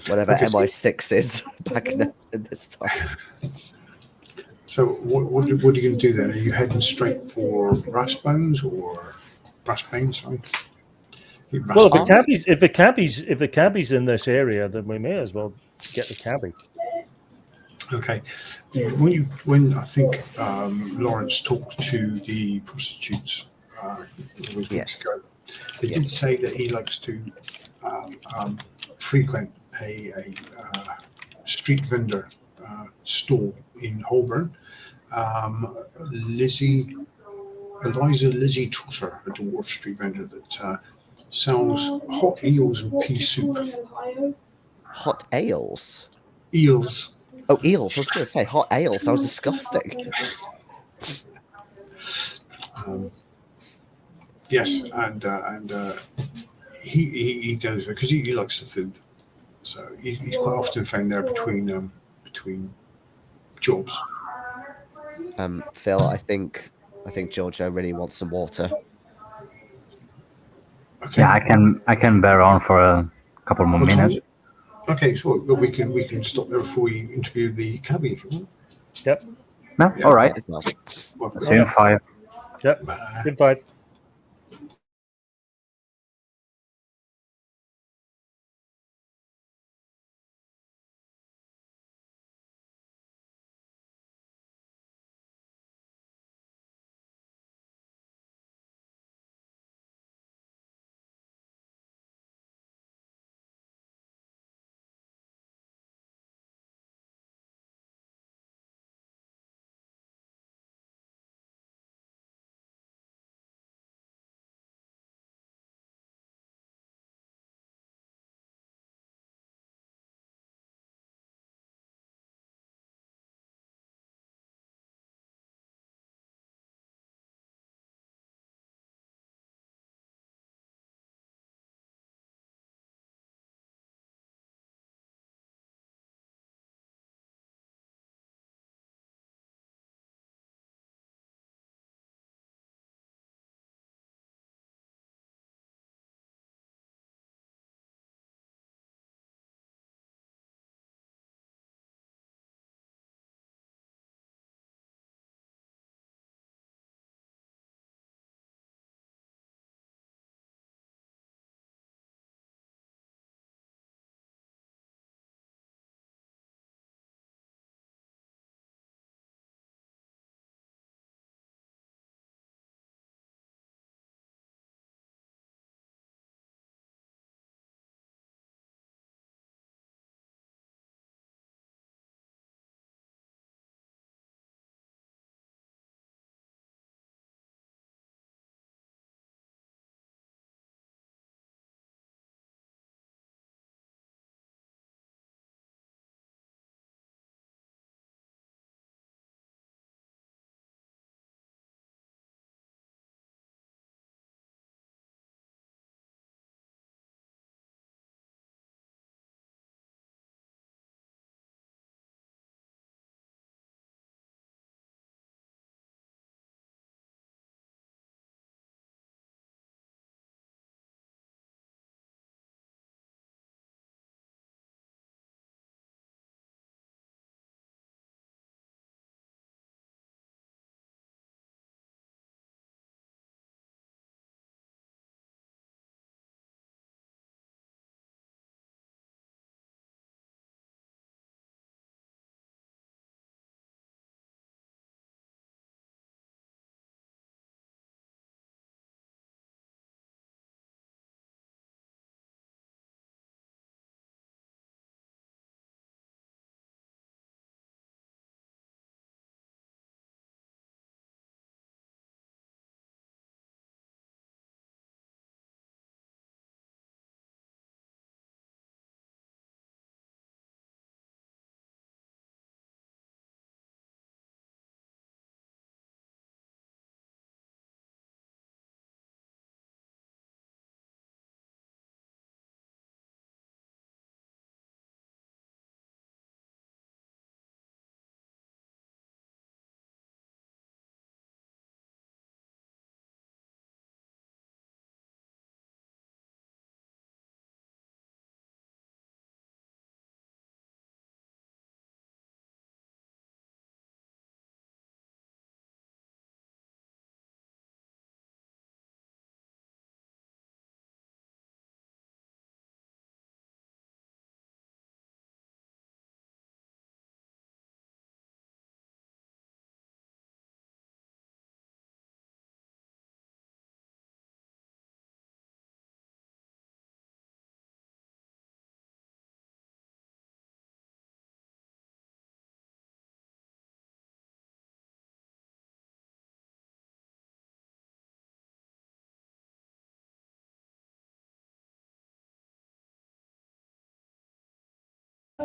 Whatever Okay, so- MI6 is back in this time. So what are you going to do then? Are you heading straight for Rathbones or Rathbane? Sorry. Well, if Rathbane? the cabbie's in this area, then we may as well get the cabbie. Okay. When I think Lawrence talked to the prostitutes those weeks Yes. ago, they did say that he likes to frequent a street vendor store in Holborn. Eliza Lizzie Trotter, a dwarf street vendor that sells hot eels and pea soup. Hot ales. Eels. Oh, eels. I was going to say hot ale sounds disgusting. Yes, and he does because he likes the food, so he's quite often found there between jobs. Phil, I think Giorgio really wants some water. Okay. Yeah, I can bear on for a couple more What time minutes. is it? Okay, so we can stop there before we interview the cabbie if you want. Yep. No, Yeah. all right. Well, Well, See you in 5. Yep. bye. Invite.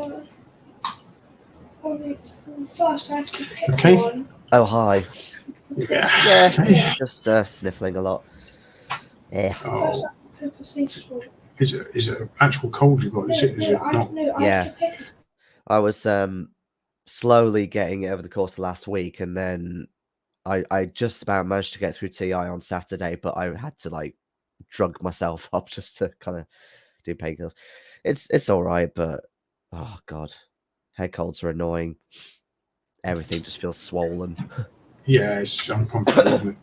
First, I have to pick Okay. one. Oh, hi. Yeah. Yeah, Okay. just sniffling a lot. Yeah. First, Oh, I have to pick a safe spot. is it an actual cold you got? Is it not? I Yeah. have to pick a I was slowly getting it over the course of last week, and then I just about managed to get through TI on Saturday, but I had to like drug myself up just to kind of do painkillers. It's all right, but oh god, head colds are annoying. Everything just feels swollen, Yeah, it's uncomfortable, isn't it?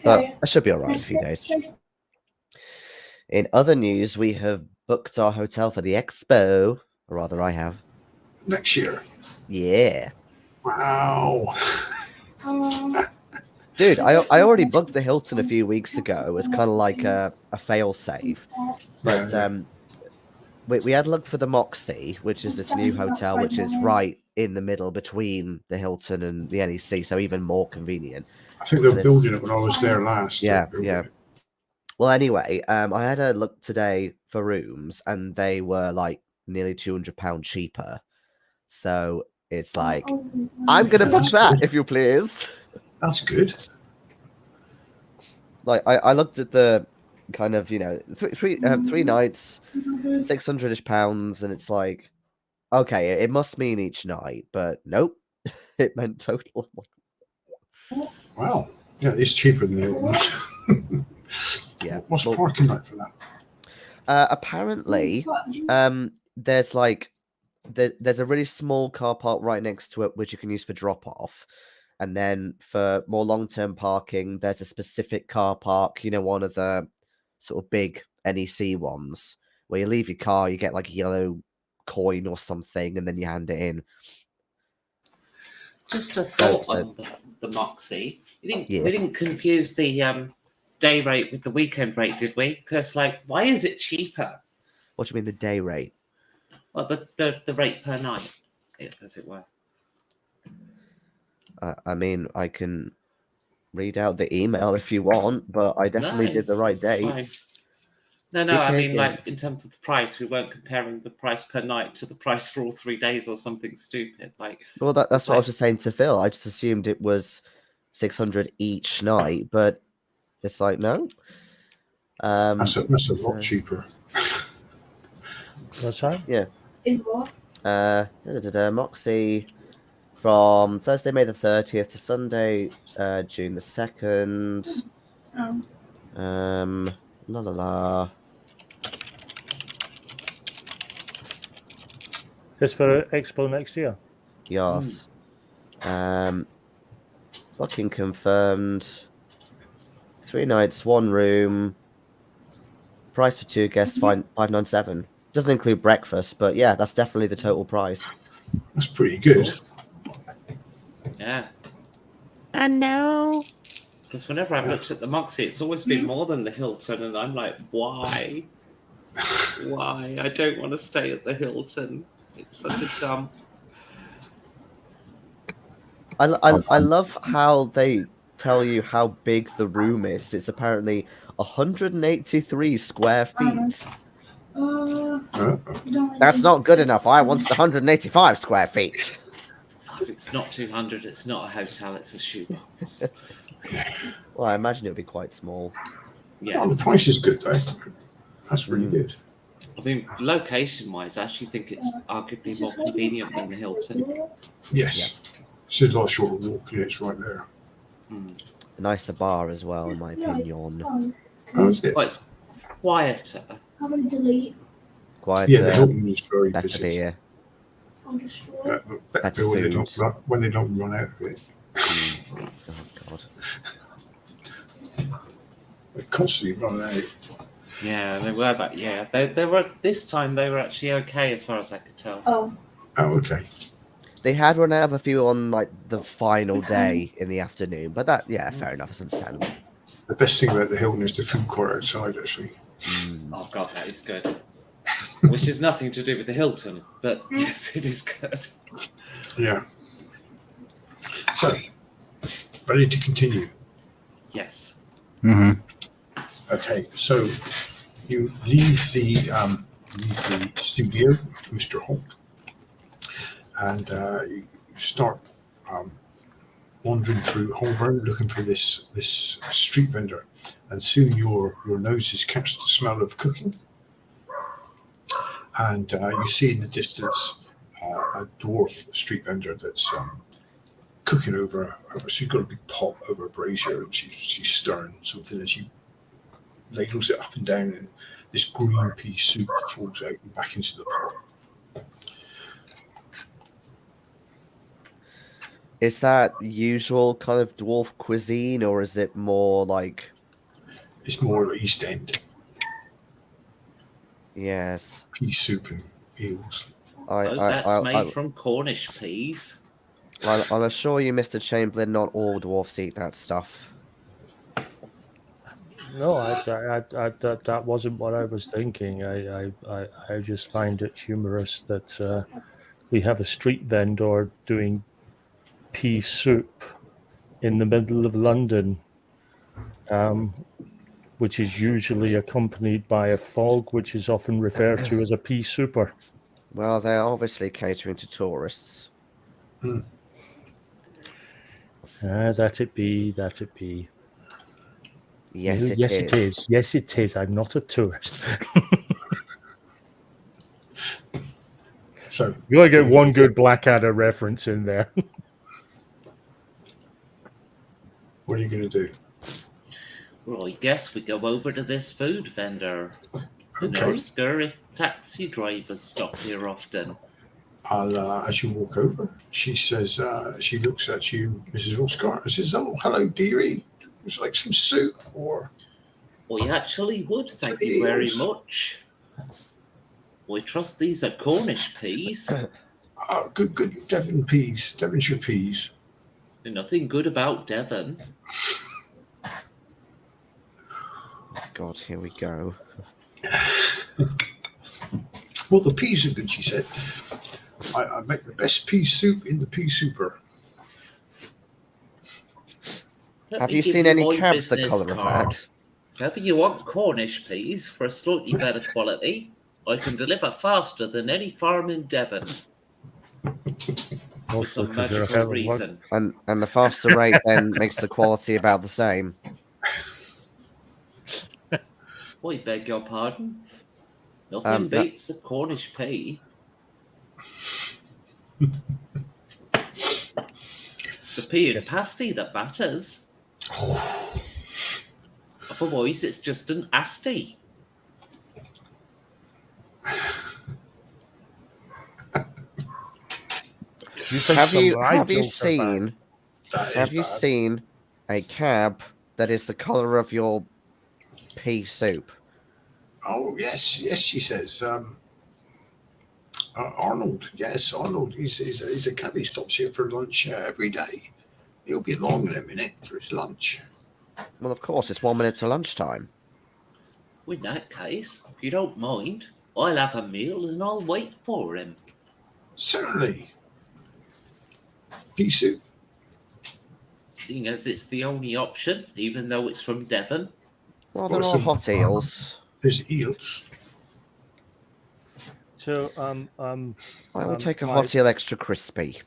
but Okay. I should be all right in a few days. In other news, we have booked our hotel for the expo, or rather, I have. Next year. Yeah, Wow. dude, I already booked the Hilton a few weeks ago. It was kind of like a fail safe, but Yeah. we had looked for the Moxie, which is this new hotel, which is right in the middle between the Hilton and the NEC, so even more convenient. I think they were building it when I was there last. Yeah, They built yeah. it. Well, anyway, I had a look today for rooms, and they were like nearly £200 cheaper. So it's like, I'm gonna book That's that good. if you please. That's good. Like I looked at the kind of three nights, 600ish pounds, and it's like, okay, it must mean each night, but nope, it meant total. Wow. Yeah, it's cheaper than the Hilton. Yeah. What's Well, parking like for that? apparently, there's like there's a really small car park right next to it which you can use for drop off, and then for more long-term parking there's a specific car park, one of the sort of big NEC ones where you leave your car, you get like a yellow coin or something, and then you hand it in. Just a thought so- on the Moxie. We Yeah. didn't confuse the day rate with the weekend rate, did we? Because, like, why is it cheaper? What do you mean the day rate? Well, the rate per night, as it were. I mean, I can read out the email if you want, but I definitely did the Nice, right it's fine. dates. No, I UK mean, like, games. in terms of the price, we weren't comparing the price per night to the price for all 3 days or something stupid. Like, Well, that's what I was like- just saying to Phil. I just assumed it was 600 each night, but it's like no. That's a so- lot cheaper. What's that? In what? Moxie from Thursday, May the 30th to Sunday, June the 2nd. La la la. This for Expo next year. Yes. Booking confirmed. 3 nights, 1 room. Price for 2 guests, $597. Doesn't include breakfast, but yeah, that's definitely the total price. That's pretty good. yeah. I know. Because whenever I've looked at the Moxie, it's always been more than the Hilton, and I'm like, why? Why? I don't want to stay at the Hilton. It's such a dump. I love how they tell you how big the room is. It's apparently 183 square feet. That's not good enough. I want 185 square feet. If it's not 200, it's not a hotel, it's a shoebox. Well, I imagine it would be quite small. Yeah. Well, the price is good though. That's really good. I mean, location-wise, I actually think it's arguably more convenient than the Hilton. Yes. It's a lot shorter walk. Yeah, it's right there. A nicer bar as well, in my opinion. Oh, is it? Well, it's quieter. How many delete? Quieter, Yeah, the Hilton is very better busy. beer. I'll destroy. Better Better when they, food. when they don't run out of it. Oh god. They constantly run out. Yeah, they were that. Yeah, they were. This time they were actually okay, as far as I could tell. Oh, Oh, okay. They had run out of a few on like the final day in the afternoon, but that, yeah, fair enough. It's understandable. The best thing about the Hilton is the food court outside, actually. Oh god, that is good. Which is nothing to do with the Hilton, but yes, it is good. Yeah. So, ready to continue. Yes. Mm-hmm. Okay, so you leave the studio, Mr. Holt, and you start wandering through Holborn looking for this street vendor, and soon your noses catch the smell of cooking, and you see in the distance a dwarf street vendor that's cooking over. She's got a big pot over a brazier, and she's stirring something as she ladles it up and down, and this green pea soup falls out and back into the pot. Is that usual kind of dwarf cuisine, or is it more like? It's more East End Yes, pea soup and eels. That's made from Cornish peas. I'll assure you, Mr. Chamberlain, not all dwarfs eat that stuff. No, that wasn't what I was thinking. I just find it humorous that we have a street vendor doing pea soup in the middle of London, which is usually accompanied by a fog, which is often referred to as a pea souper. Well, they're obviously catering to tourists. That it be, that it be. Yes, it Yes, is. it is. Yes, it is. I'm not a tourist. So You gotta get one good Blackadder reference in there. what are you going to do? Well, I guess we go over to this food vendor. And Okay. ask her if taxi drivers stop here often. As you walk over, she says, she looks at you, Mrs. Oscar, and says, "Oh, hello, dearie. Would you like some soup?" Or, I actually would, thank you very Peas. much. I trust these are Cornish peas. good Devonshire peas. There's nothing good about Devon. God, here we go. Well, the peas are good, she said. I make the best pea soup in the pea souper. Let Have me you give seen any my cabs the business colour of card. that? Whenever you want Cornish peas for a slightly better quality, I can deliver faster than any farm in Devon for Also, some 'cause you're a magical hell of a reason. And the faster rate then makes the quality about the same. I beg your pardon? Nothing no- beats a Cornish pea. It's the pea and pasty that matters. Otherwise, it's just an asti. You think Have some you ride have you jokes are bad? seen That is have you bad. seen a cab that is the colour of your pea soup? Oh, yes, she says. Arnold, yes, Arnold. He's a cabbie. Stops here for lunch every day. He'll be along in a minute for his lunch. Well, of course, it's 1 minute to lunchtime. In that case, if you don't mind, I'll have a meal and I'll wait for him. Certainly. Pea soup. Seeing as it's the only option, even though it's from Devon. Well, there are Awesome. hot eels. There's eels. So, I will take a my- hot eel extra crispy.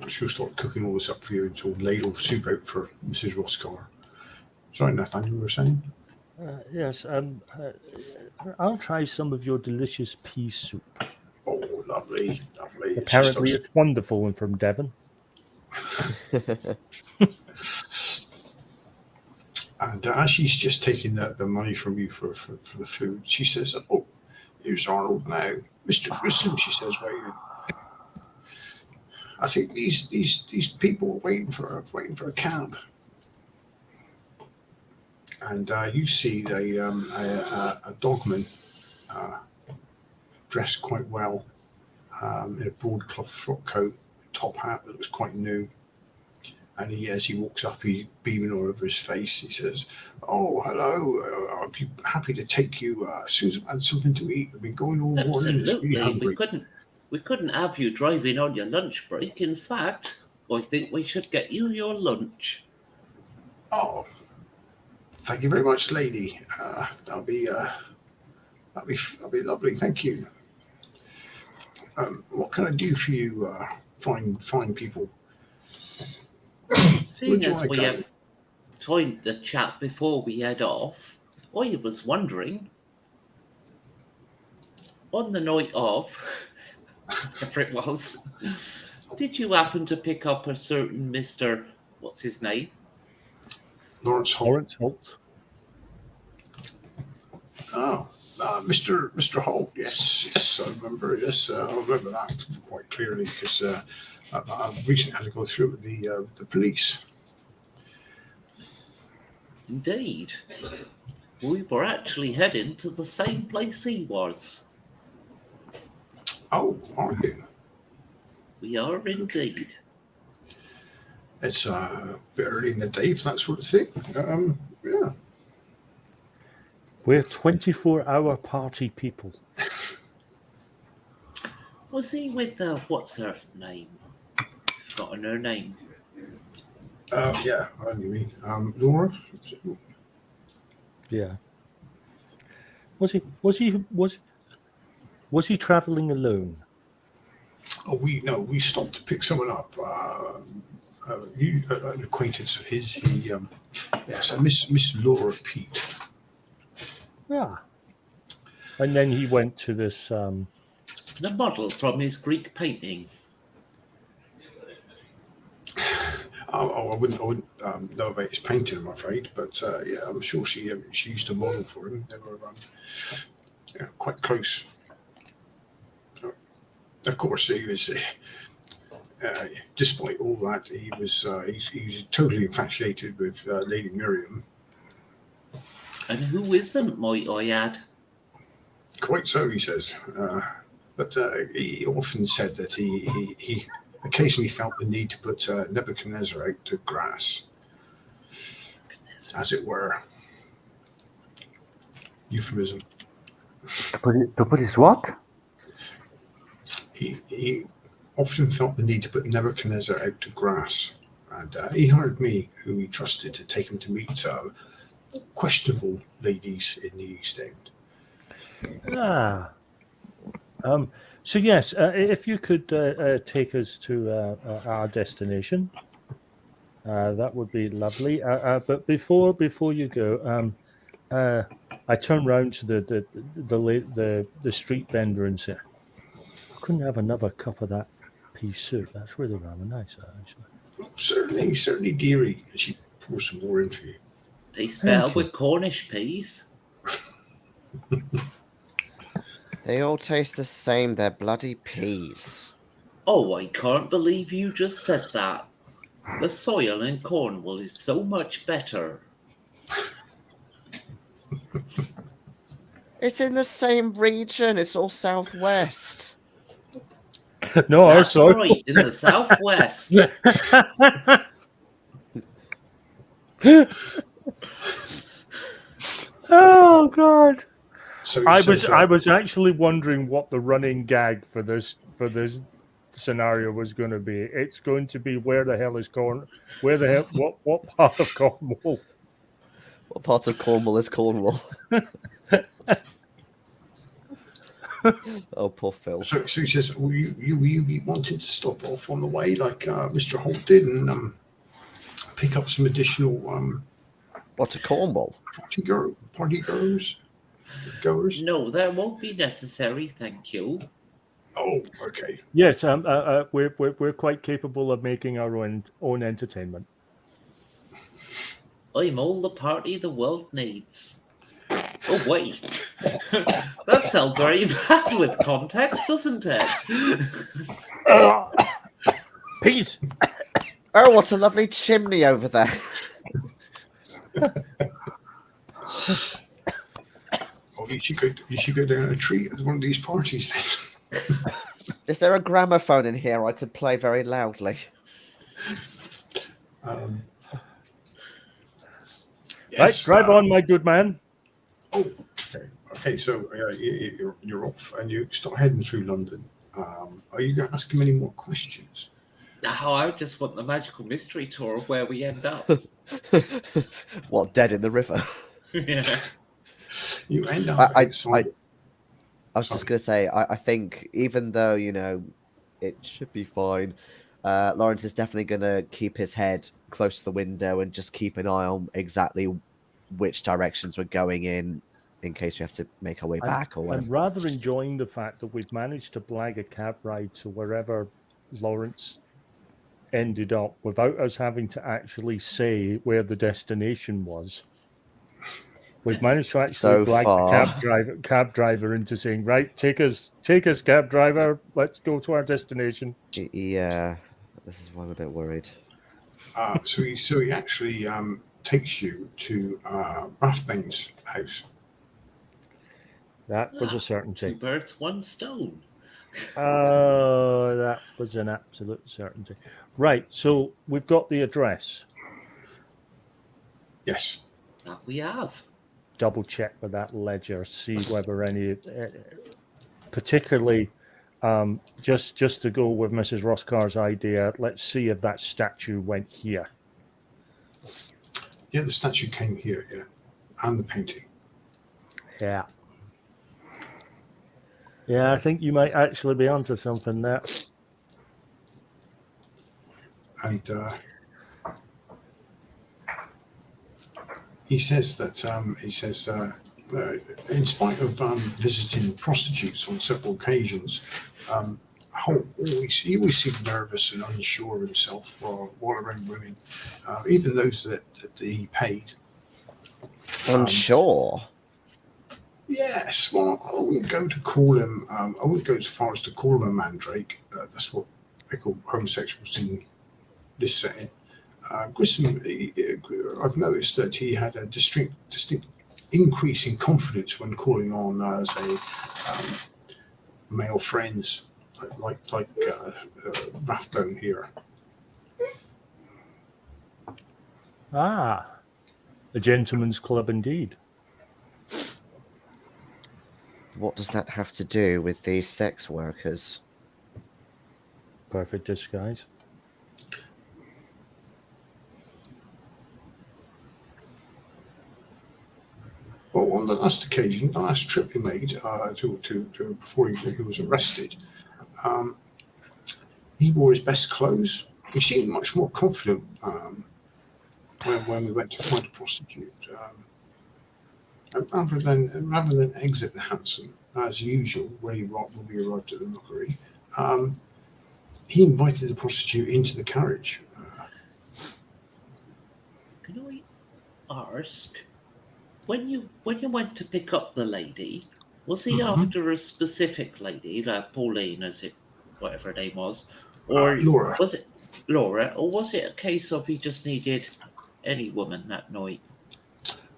She'll start cooking all this up for you and she'll ladle soup out for Mrs. Roscar. Sorry, Nathan, you were saying? yes, I'll try some of your delicious pea soup. Oh, lovely, lovely. Apparently, it's wonderful and from Devon. And as she's just taking the money from you for the food, she says, "Oh, here's Arnold now, Mr. Grissom." She says, waving. "I think these people are waiting for a cab." And you see a dogman dressed quite well in a broadcloth frock coat, top hat that looks quite new. And as he walks up, he's beaming all over his face. He says, "Oh, hello. I'll be happy to take you as soon as I've had something to eat. I've been going all morning. It's really Absolutely. hungry." We couldn't have you driving on your lunch break. In fact, I think we should get you your lunch. "Oh, thank you very much, lady. That'll be lovely. Thank you." What can I do for you, fine people? Seeing Where'd you as wanna we go? have time to chat before we head off, I was wondering, on the night of, whatever it was, did you happen to pick up a certain Mr. What's his name? Lawrence Holt. Lawrence Holt. Oh, Mr. Holt. Yes, I remember. Yes, I remember that quite clearly because I recently had to go through with the police. Indeed. We were actually heading to the same place he was. Oh, are you? We are indeed. It's a bit early in the day for that sort of thing. Yeah. We're 24-hour party people. Was he with what's her name? Forgotten her name. Yeah, I know what you mean. Laura? Yeah. Was he traveling alone? Oh, we stopped to pick someone up. An acquaintance of his. Yes, Miss Laura Pete. Yeah. And then he went to this. The model from his Greek painting. I wouldn't know about his painting, I'm afraid, but yeah, I'm sure she used to model for him. They were quite close. Of course, he was. Despite all that, he was totally infatuated with Lady Miriam. And who isn't, might I add? Quite so, he says. But he often said that he occasionally felt the need to put Nebuchadnezzar out to grass, as it were. Euphemism. To put his what? He often felt the need to put Nebuchadnezzar out to grass, and he hired me, who he trusted, to take him to meet questionable ladies in the East End. So yes, if you could take us to our destination, that would be lovely. But before you go, I turn round to the street vendor and say, "I couldn't have another cup of that pea soup. That's really rather nice, actually." Oh, certainly, dearie. And she pours some more in for you. Tastes better Thank you. with Cornish peas. They all taste the same. They're bloody peas. Oh, I can't believe you just said that. The soil in Cornwall is so much better. It's in the same region. It's all southwest. No, That's sorry. right, in the southwest. Oh God! So he I says, was actually wondering what the running gag for this scenario was going to be. It's going to be where the hell is Cornwall? Where the hell? What part of Cornwall? What part of Cornwall is Cornwall? Oh, poor Phil. So he says, will you be wanting to stop off on the way like Mr. Holt did and pick up some additional What, to Cornwall? party goers? No, that won't be necessary, thank you. Oh, okay. Yes, we're quite capable of making our own entertainment. I'm all the party the world needs. Oh, wait. That sounds very bad with context, doesn't it? Peace. Oh, what a lovely chimney over there. Oh, you should go down a treat at one of these parties then. Is there a gramophone in here I could play very loudly? Yes, Right, drive on, my good man. Oh, okay. So you're off and you start heading through London. Are you going to ask him any more questions? Now, I just want the magical mystery tour of where we end up. What, dead in the river? Yeah. You end up outside. I was just Sorry. going to say, I think even though, it should be fine, Lawrence is definitely going to keep his head close to the window and just keep an eye on exactly which directions we're going in case we have to make our way back or whatever. I'm rather enjoying the fact that we've managed to blag a cab ride to wherever Lawrence ended up without us having to actually say where the destination was. We've managed to actually So blag the far. cab driver into saying, right, take us, cab driver, let's go to our destination. Yeah, this is why I'm a bit worried. So he actually takes you to Rathbane's house. That was a Two certainty. birds, one stone. Oh, that was an absolute certainty. Right, so we've got the address. Yes. That we have. Double check with that ledger, see whether any, particularly, just to go with Mrs. Roscar's idea. Let's see if that statue went here. Yeah, the statue came here, yeah. And the painting. Yeah. Yeah, I think you might actually be onto something there. And he says that in spite of visiting prostitutes on several occasions, he always seemed nervous and unsure of himself while around women, even those that he paid. Unsure. Yes, well, I wouldn't go to call him. I wouldn't go as far as to call him a mandrake. That's what they call homosexuals in this setting. Grissom, I've noticed that he had a distinct increase in confidence when calling on, say, male friends like Rathbone here. Ah, a gentleman's club indeed. What does that have to do with these sex workers? Perfect disguise. Well, on the last occasion, the last trip he made to before he was arrested, he wore his best clothes. He seemed much more confident when we went to find a prostitute. And rather than exit the hansom as usual when we arrived at the rookery, he invited the prostitute into the carriage. Can I ask, when you went to pick up the lady, was he Mhm. after a specific lady, like Pauline, as it whatever her name was, or Laura. was it Laura, or was it a case of he just needed any woman that night?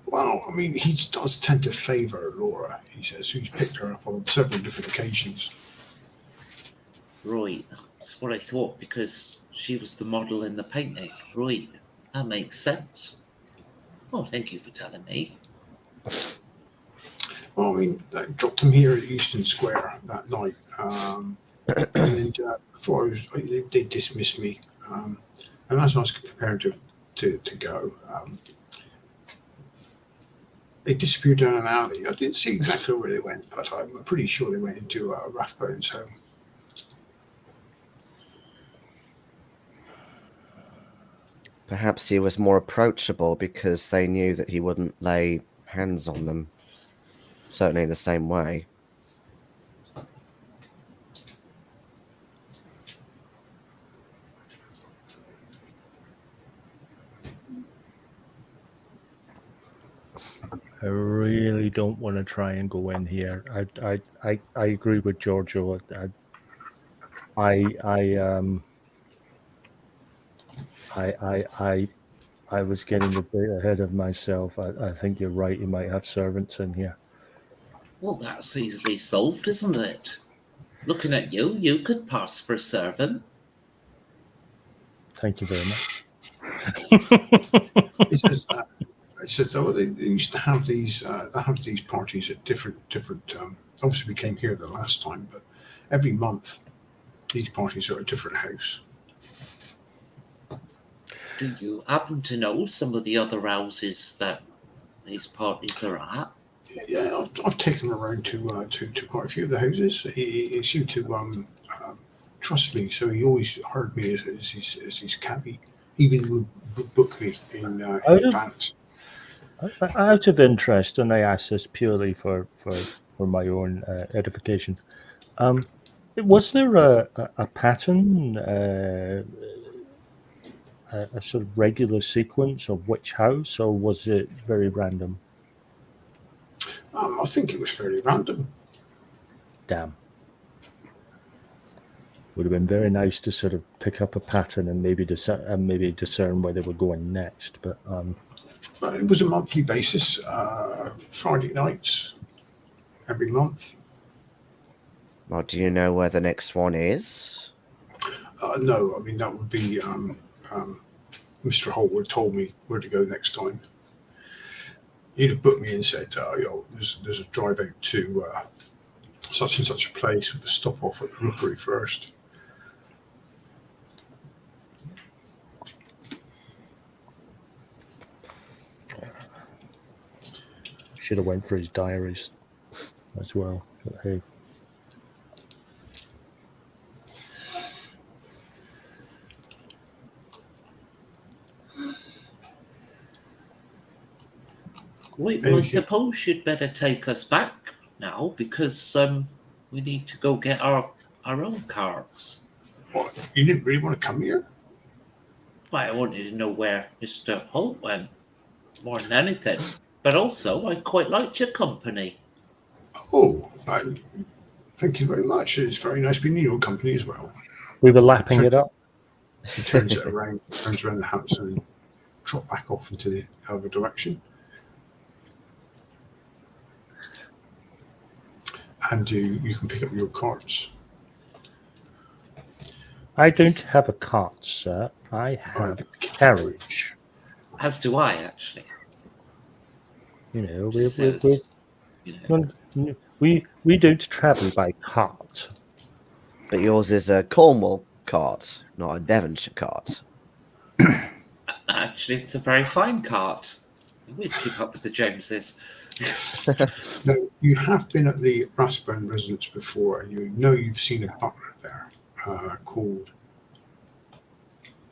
Well, I mean, he does tend to favour Laura, he says. He's picked her up on several different occasions. Right, that's what I thought, because she was the model in the painting. Right, that makes sense. Oh, thank you for telling me. Well, I mean, I dropped him here at Euston Square that night. And before they dismissed me. And as I was preparing to go, they disappeared down an alley. I didn't see exactly where they went, but I'm pretty sure they went into Rathbone's home. Perhaps he was more approachable because they knew that he wouldn't lay hands on them. Certainly in the same way. I really don't want to try and go in here. I agree with Giorgio. I was getting a bit ahead of myself. I think you're right. You might have servants in here. Well, that's easily solved, isn't it? Looking at you, you could pass for a servant. Thank you very much. He says that. He says, oh, they used to have these parties at different. Obviously, we came here the last time, but every month these parties are at a different house. Do you happen to know some of the other houses that these parties are at? Yeah, I've taken him around to quite a few of the houses. He seemed to trust me, so he always hired me as his cabbie. Even would book me in Out of- advance. Out of interest, and I ask this purely for my own edification, was there a pattern, a sort of regular sequence of which house, or was it very random? I think it was fairly random. Damn. Would have been very nice to sort of pick up a pattern and maybe discern where they were going next. But But it was a monthly basis, Friday nights every month. Well, do you know where the next one is? No, I mean that would be Mr. Holwood told me where to go next time. He'd have booked me and said, there's a drive out to such and such a place with a stop off at the Rookery first. should have went for his diaries as well. But hey. Wait, well, I Anything- suppose you'd better take us back now because we need to go get our own carts. What? You didn't really want to come here? Why, I wanted to know where Mr. Holt went more than anything. But also, I quite liked your company. Oh, thank you very much. It's very nice being in your company as well. We were lapping it up. He turns it around, turns around the house and trot back off into the other direction. And you can pick up your carts. I don't have a cart, sir. I have a carriage. As do I, actually. You know, Just we says, you know. we don't travel by cart. But yours is a Cornwall cart, not a Devonshire cart. Actually, it's a very fine cart. I always keep up with the Joneses. Now, you have been at the Rathbone residence before, and you know you've seen a butler there called.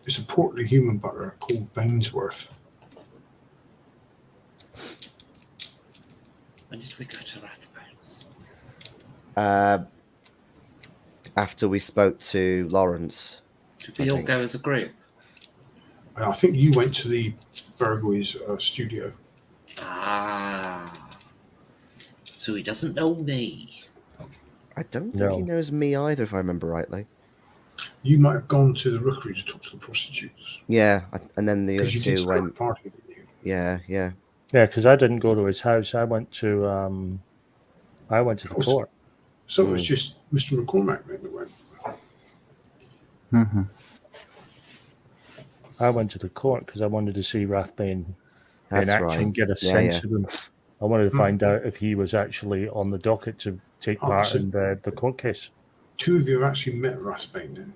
It's a portly human butler called Bainsworth. When did we go to Rathbone? After we spoke to Lawrence. Did we I all think. go as a group? And I think you went to the Burgoy's studio. Ah. So he doesn't know me. I don't think No. he knows me either, if I remember rightly. You might have gone to the Rookery to talk to the prostitutes. Yeah, and then the other Because you did two start a went. party, didn't you? Yeah, yeah. Yeah, because I didn't go to his house. I went to the Also- court. So it was just Mr. McCormack then that went. Mm-hmm. I went to the court because I wanted to see Rathbane That's in action, right. get a Yeah, sense yeah. of him. I wanted to Hmm. find out if he was actually on the docket to take Oh, part so- in the court case. Two of you have actually met Rathbane then.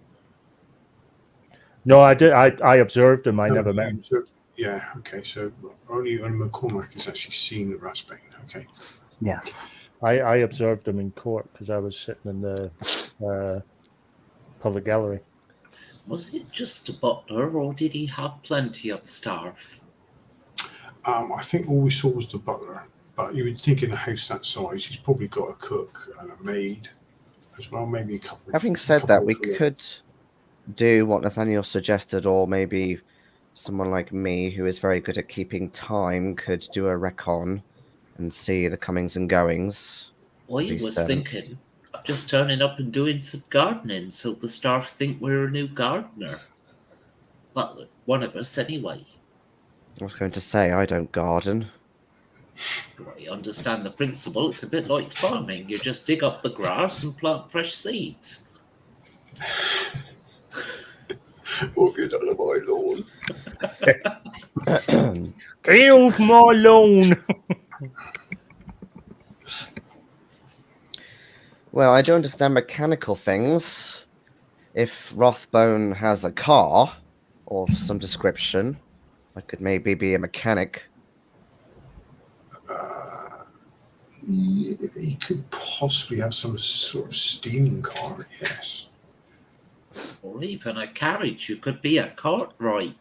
No, I did. I observed him. I No, never met him. so- yeah, okay. So only McCormack has actually seen Rathbane. Okay. Yes. I observed him in court because I was sitting in the public gallery. Was it just a butler, or did he have plenty of staff? I think all we saw was the butler, but you would think in a house that size, he's probably got a cook and a maid as well, maybe a couple. Having a said couple that, we of- could do what Nathaniel suggested, or maybe someone like me who is very good at keeping time could do a recon and see the comings and goings. I These was servants. thinking of just turning up and doing some gardening so the staff think we're a new gardener. Well, one of us anyway. I was going to say, I don't garden. I understand the principle. It's a bit like farming. You just dig up the grass and plant fresh seeds. What have you done on my lawn? Get off my lawn! Well, I do understand mechanical things. If Rothbone has a car of some description, I could maybe be a mechanic. You could possibly have some sort of steam car, yes. Or even a carriage. You could be a cartwright.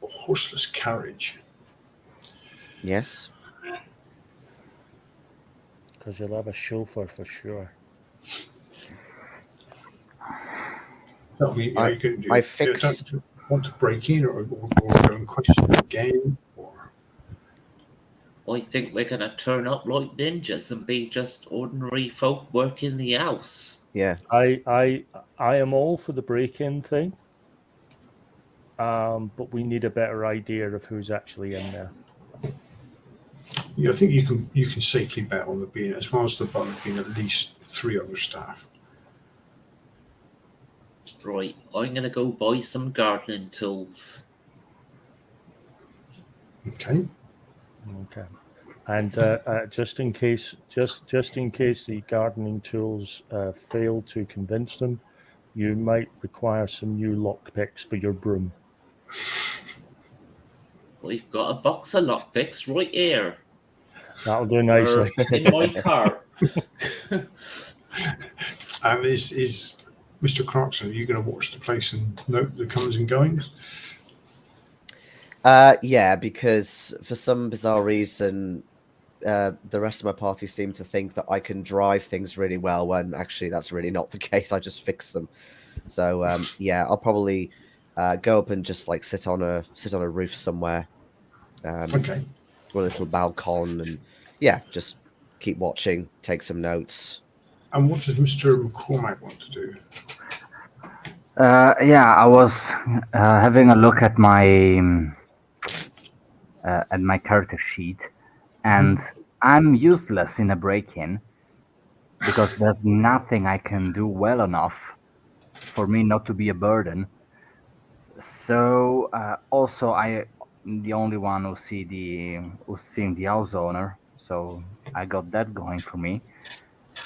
A horseless carriage. Yes. Because you'll have a chauffeur for sure. Tell me, I- you can do. I fix- Don't you want to break in or go and question the game? Or I think we're gonna turn up like ninjas and be just ordinary folk working the house. Yeah. I am all for the break-in thing. But we need a better idea of who's actually in there. yeah, I think you can safely bet on there being, as well as the butler, being at least 3 other staff. Right, I'm gonna go buy some gardening tools. Okay. Okay. And just in case the gardening tools fail to convince them, you might require some new lockpicks for your broom. We've got a box of lockpicks right here. That'll do nicely. Or in my car. And is Mr. Clarkson, are you going to watch the place and note the comings and goings? Yeah, because for some bizarre reason, the rest of my party seem to think that I can drive things really well when actually that's really not the case. I just fix them. So yeah, I'll probably go up and just like sit on a roof somewhere, Okay. with a little balcony, and yeah, just keep watching, take some notes. And what does Mr. McCormack want to do? Yeah, I was having a look at my character sheet, and I'm useless in a break-in because there's nothing I can do well enough for me not to be a burden. So also I'm the only one who's seeing the house owner, so I got that going for me,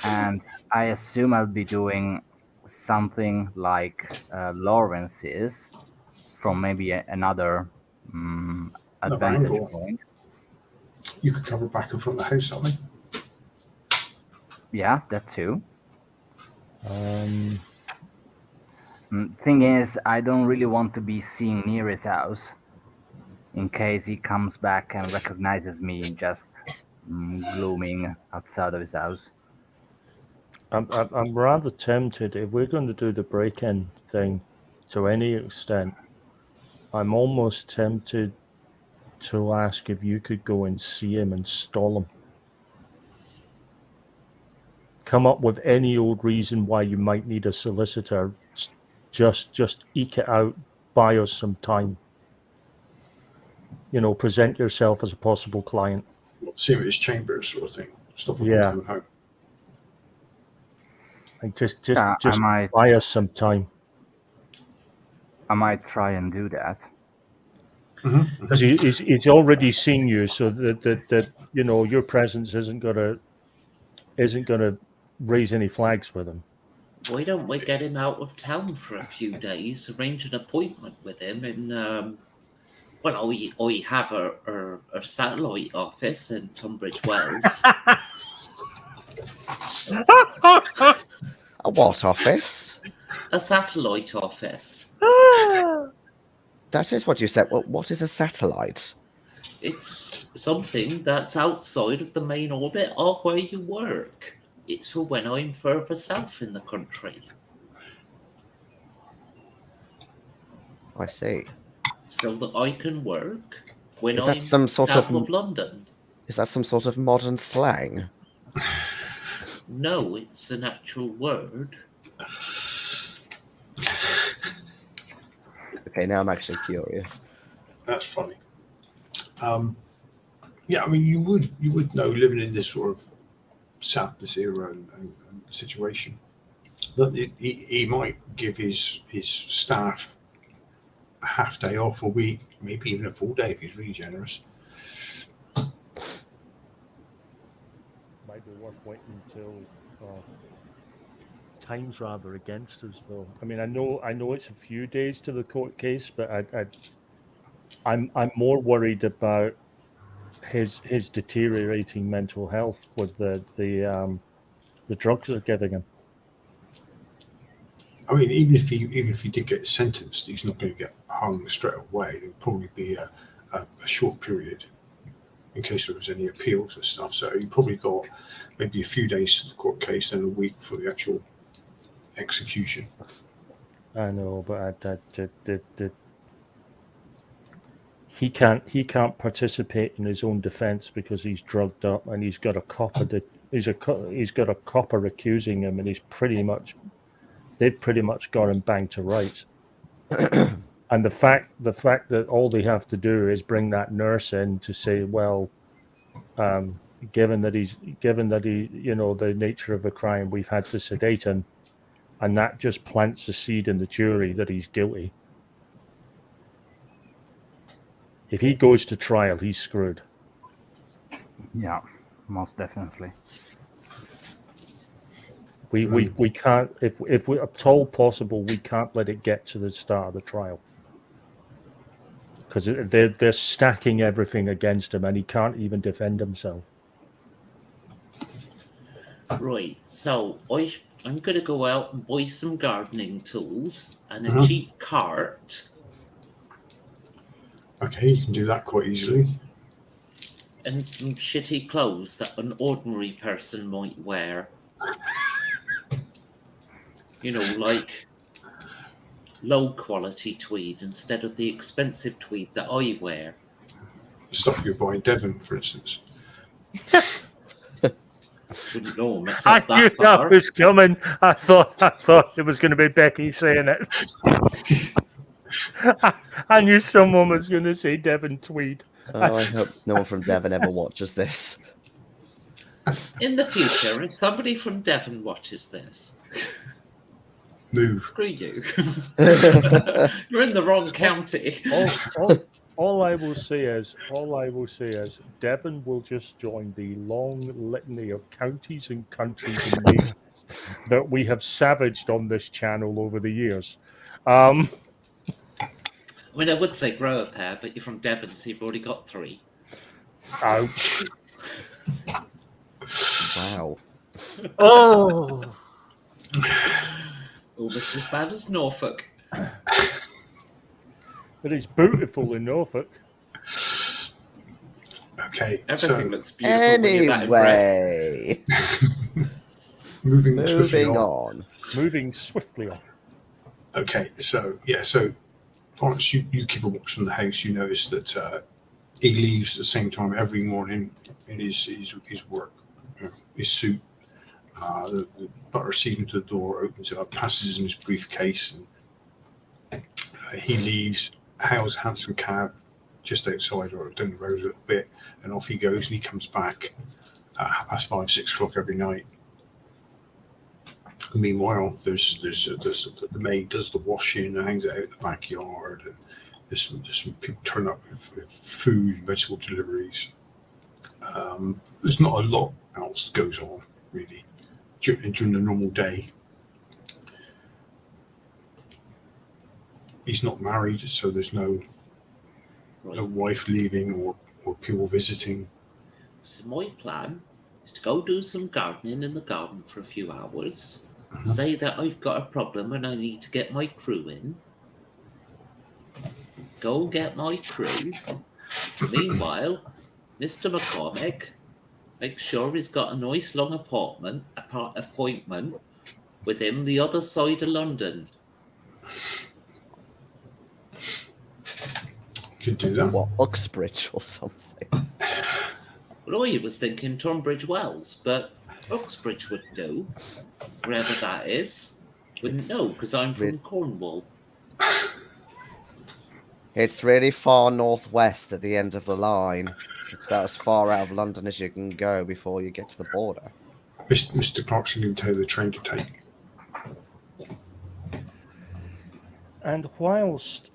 and I assume I'll be doing something like Lawrence is, from maybe another advantage angle. point. You could cover back and front of the house, aren't they? Yeah, that too. Um, Thing is, I don't really want to be seen near his house in case he comes back and recognizes me just glooming outside of his house. I'm rather tempted, if we're going to do the break-in thing to any extent, I'm almost tempted to ask if you could go and see him and stall him. Come up with any old reason why you might need a solicitor. Just eke it out, buy us some time. You know, present yourself as a possible client. See him at his chambers, sort of thing. Stop him Yeah. from coming home. Like just Yeah, buy us some time. I might try and do that. Because he's already seen you, so that you know your presence isn't gonna raise any flags with him. Why don't we get him out of town for a few days, arrange an appointment with him in, well, I have a satellite office in Tunbridge Wells. A what office? A satellite office. That is what you said. Well, what is a satellite? It's something that's outside of the main orbit of where you work. It's for when I'm further south in the country. I see. So that I can work when Is that I'm some sort south of- of London. Is that some sort of modern slang? No, it's an actual word. Okay, now I'm actually curious. That's funny. Yeah, I mean, you would know, living in this sort of sadness era and situation, that he might give his staff a half day off a week, maybe even a full day if he's really generous. Might be worth waiting until time's rather against us, though. I mean, I know it's a few days to the court case, but I'm more worried about his deteriorating mental health with the drugs they're giving him. I mean, even if he did get sentenced, he's not going to get hung straight away. It'll probably be a short period in case there was any appeals and stuff. So he probably got maybe a few days to the court case and a week for the actual execution. I know, but he can't participate in his own defense because he's drugged up and he's got a copper he's got a copper accusing him, and they've pretty much got him banged to rights. And the fact that all they have to do is bring that nurse in to say, well, given that he, the nature of the crime, we've had to sedate him, and that just plants a seed in the jury that he's guilty. If he goes to trial, he's screwed. Yeah, most definitely. We can't, if we're at all possible, we can't let it get to the start of the trial, because they're stacking everything against him, and he can't even defend himself. Right, so I'm going to go out and buy some gardening tools and a cheap cart. Okay, you can do that quite easily. And some shitty clothes that an ordinary person might wear. Like low quality tweed instead of the expensive tweed that I wear. Stuff you buy in Devon, for instance. Wouldn't know I myself knew that far. that was coming. I thought it was going to be Becky saying it. I knew someone was going to say Devon tweed. Oh, I hope no one from Devon ever watches this. In the future, if somebody from Devon watches this, Move. screw you. You're in the wrong county. All I will say is, Devon will just join the long litany of counties and countries and nations that we have savaged on this channel over the years. I mean, I would say grow a pair, but you're from Devon, so you've already got 3. Ouch. Wow. Oh. Almost as bad as Norfolk. It is beautiful in Norfolk. Okay, Everything so looks beautiful when you're that inbred. Anyway, moving swiftly moving on. on. Moving swiftly on. Okay, so once you keep a watch on the house, you notice that he leaves at the same time every morning in his work, his suit. The butler sees him to the door, opens it up, passes him his briefcase, and he leaves, hails a hansom cab just outside or down the road a little bit, and off he goes. And he comes back at 5, 6 o'clock every night. Meanwhile, there's the maid does the washing and hangs it out in the backyard, and there's some people turn up with food and vegetable deliveries. There's not a lot else that goes on really during the normal day. He's not married, so there's no wife leaving or people visiting. So my plan is to go do some gardening in the garden for a few hours. Say that I've got a problem and I need to get my crew in. Go get my crew. Meanwhile, Mr. McCormick, make sure he's got a nice long appointment with him the other side of London. Could do that. What, Uxbridge or something? Well, I was thinking Tunbridge Wells, but Uxbridge would do. Wherever that is. Wouldn't know, because I'm from Cornwall. It's really far northwest at the end of the line. It's about as far out of London as you can go before you get to the border. Mr. Clarkson can tell you the train to take. And whilst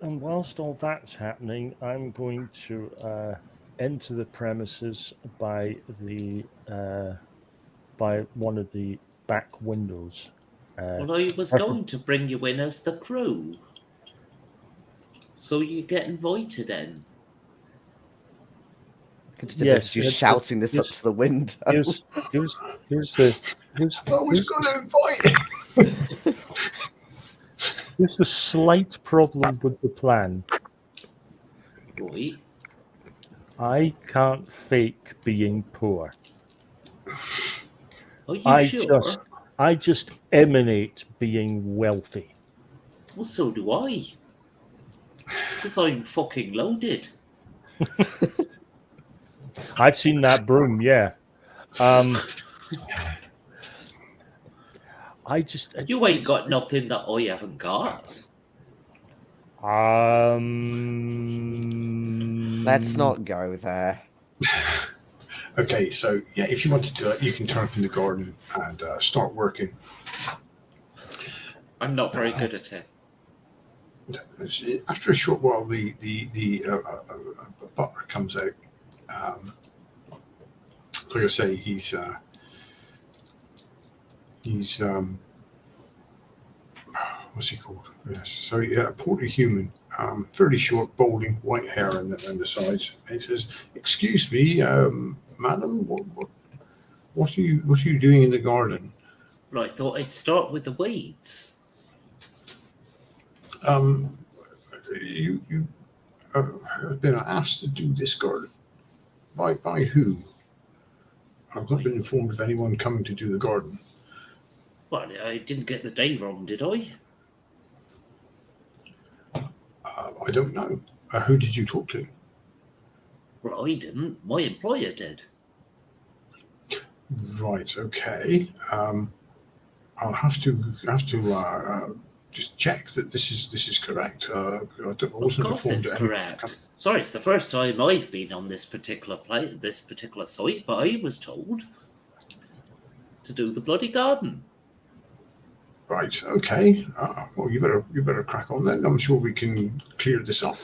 all that's happening, I'm going to enter the premises by one of the back windows. Well, I was going to bring you in as the crew. So you get invited in. can just imagine you Yes, shouting this up yes. to the window. Here's I was going to invite. here's the slight problem with the plan. Right. I can't fake being poor. Are you sure? I just emanate being wealthy. Well, so do I. Because I'm fucking loaded. I've seen that broom, yeah. I just You ain't got nothing that I haven't got. Let's not go there. Okay, so yeah, if you want to do it, you can turn up in the garden and start working. I'm not very good at it. After a short while, the butler comes out. Like I say, he's what's he called? Yes, so yeah, a portly human, fairly short, balding, white hair on the sides. And he says, "Excuse me, madam, what are you doing in the garden?" Well, I thought I'd start with the weeds. You have been asked to do this garden. By who? I've not been informed of anyone coming to do the garden. Well, I didn't get the day wrong, did I? I don't know. Who did you talk to? Well, I didn't. My employer did. Right. Okay. I'll have to just check that this is correct. I Of wasn't course informed it's that anyone correct. Sorry, it's the first time I've been on this particular site, but I was told to do the bloody garden. Right. Okay. Well, you better crack on then. I'm sure we can clear this up.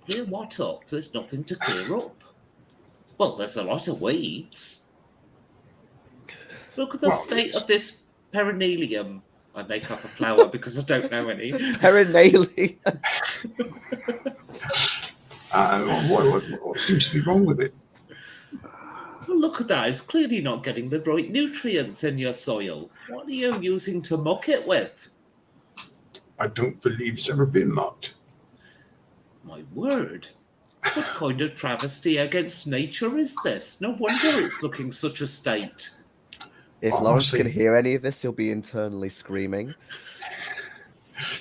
Clear what up? There's nothing to clear up. Well, there's a lot of weeds. Look at the Well, state it's- of this perennium. I make up a flower because I don't know any. Perinale. What seems to be wrong with it? Well, look at that. It's clearly not getting the right nutrients in your soil. What are you using to muck it with? I don't believe it's ever been mucked. My word. What kind of travesty against nature is this? No wonder it's looking such a state. If Oh, Lawrence honestly. can hear any of this, he'll be internally screaming.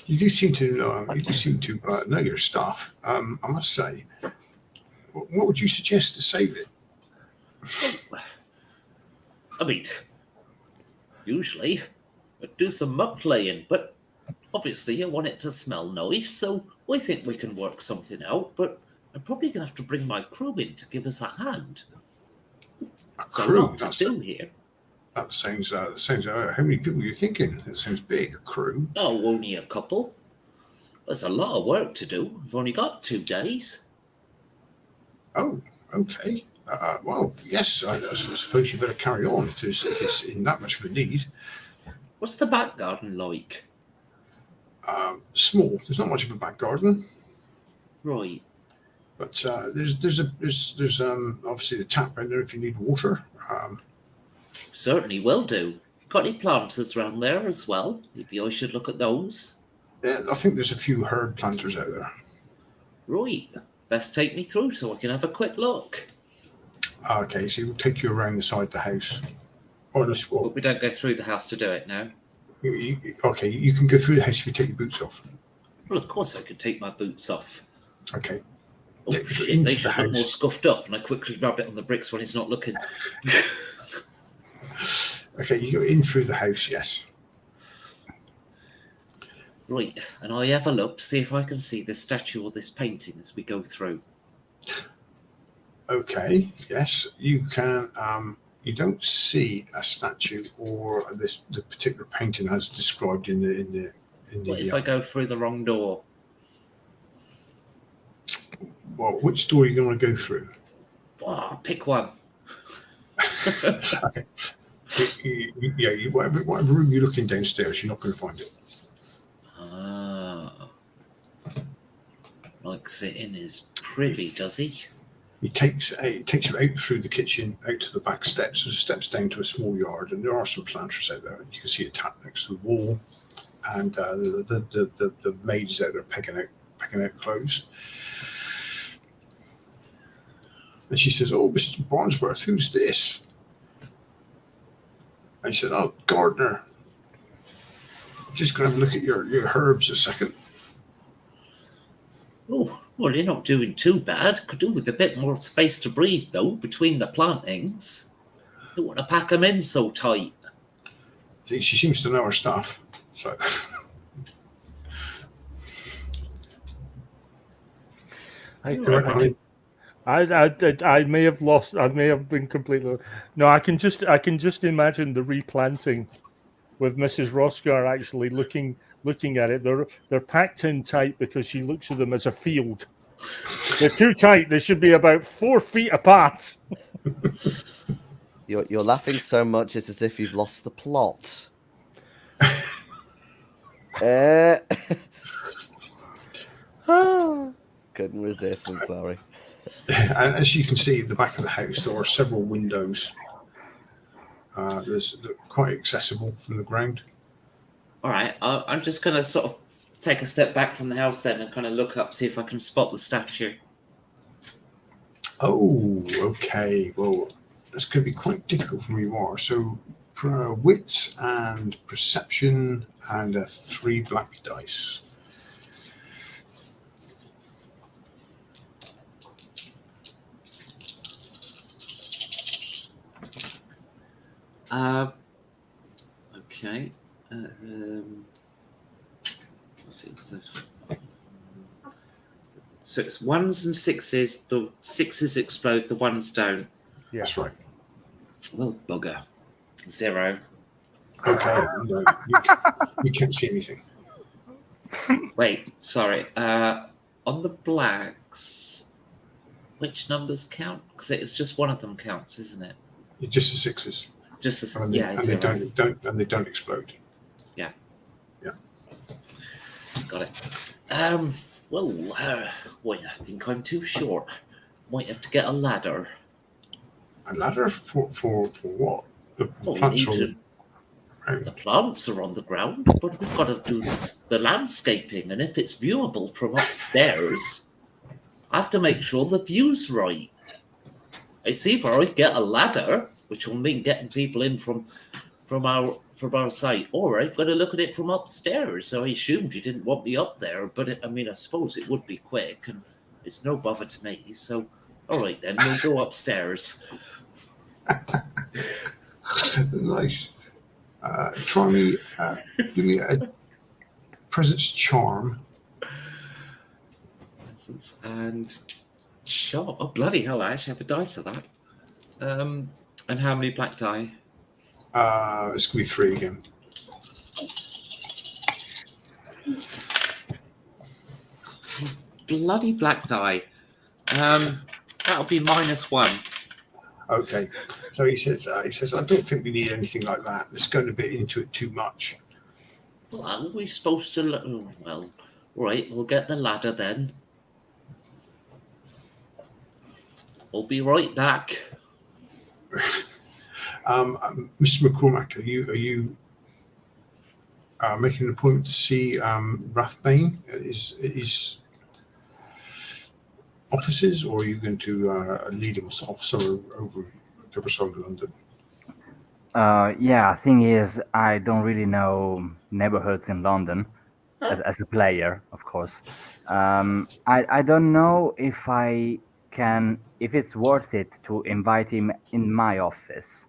You do seem to know. You do seem to know your stuff. I must say. What would you suggest to save it? I mean, usually I'd do some muck laying, but obviously I want it to smell nice, so I think we can work something out, but I'm probably going to have to bring my crew in to give us a hand. A So crew. lot to do here. That sounds. How many people are you thinking? That sounds big. A crew. Oh, only a couple. There's a lot of work to do. I've only got 2 days. Oh, okay. Well, yes. I suppose you better carry on if it's in that much of a need. What's the back garden like? Small. There's not much of a back garden, Right. but there's obviously the tap right there if you need water. Certainly will do. Got any planters around there as well? Maybe I should look at those. Yeah, I think there's a few herb planters out there. Right. Best take me through so I can have a quick look. Okay, so we'll take you around the side of the house. Or let's well, But we don't go through the house to do it now. okay, you can go through the house if you take your boots off. Well, of course I could take my boots off. Okay. Oh, Yeah, shit, into they the should look more house. scuffed up, and I quickly rub it on the bricks when he's not looking. Okay, you go in through the house, yes. Right, and I have a look to see if I can see this statue or this painting as we go through. Okay, yes, you can. You don't see a statue or the particular painting as described in the. What if I go through the wrong door? Well, which door are you going to go through? Oh, pick one. Okay. Whatever room you're looking downstairs, you're not going to find it. Ah. Likes it in his privy, does he? He takes you out through the kitchen, out to the back steps. There's steps down to a small yard, and there are some planters out there. And you can see a tap next to the wall, and the maid is out there picking out clothes. And she says, "Oh, Mr. Barnsworth, who's this?" I said, "Oh, gardener. Just going to look at your herbs a second." Oh, well, you're not doing too bad. Could do with a bit more space to breathe, though, between the plantings. Don't want to pack them in so tight. See, she seems to know her stuff. So I may have lost. I may have been completely. No, I can just imagine the replanting, with Mrs. Roscar actually looking at it. They're packed in tight because she looks at them as a field. They're too tight. They should be about 4 feet apart. You're laughing so much, it's as if you've lost the plot. Couldn't resist. I'm sorry. and as you can see at the back of the house, there are several windows. They're quite accessible from the ground. All right, I'm just going to sort of take a step back from the house then and kind of look up, see if I can spot the statue. Oh, okay. Well, that's going to be quite difficult from where you are. So, wits and perception and 3 black dice. Okay. Let's see. So it's 1s and 6s. The 6s explode, the 1s don't. Yeah. That's right. Well, bugger. 0. Okay. No, you can't see anything. Wait, sorry. On the blacks, which numbers count? Because it's just one of them counts, isn't it? It's just the 6s. Just as, And yeah, they 0. don't explode. Got it. Well, I think I'm too short. Might have to get a ladder. A ladder for what? The Well, we plants need are to. around. The plants are on the ground, but we've got to do the landscaping, and if it's viewable from upstairs, I have to make sure the view's right. It's either I get a ladder, which will mean getting people in from our site, or I've got to look at it from upstairs. So I assumed you didn't want me up there, but I suppose it would be quick, and it's no bother to me. So, all right then, we'll go upstairs. Nice. Try me. Give me a presence charm. And shot. Oh bloody hell! I actually have a dice of that. And how many black die? It's gonna be 3 again. Bloody black die. That'll be -1. Okay. So he says, I don't think we need anything like that. Let's go a bit into it too much. Well, are we supposed to? Well, right. We'll get the ladder then. We'll be right back. Mr. McCormack, are you making an appointment to see Rathbane at his offices, or are you going to lead him off somewhere over the other side of London? Yeah, thing is, I don't really know neighborhoods in London as a player, of course. I don't know if it's worth it to invite him in my office.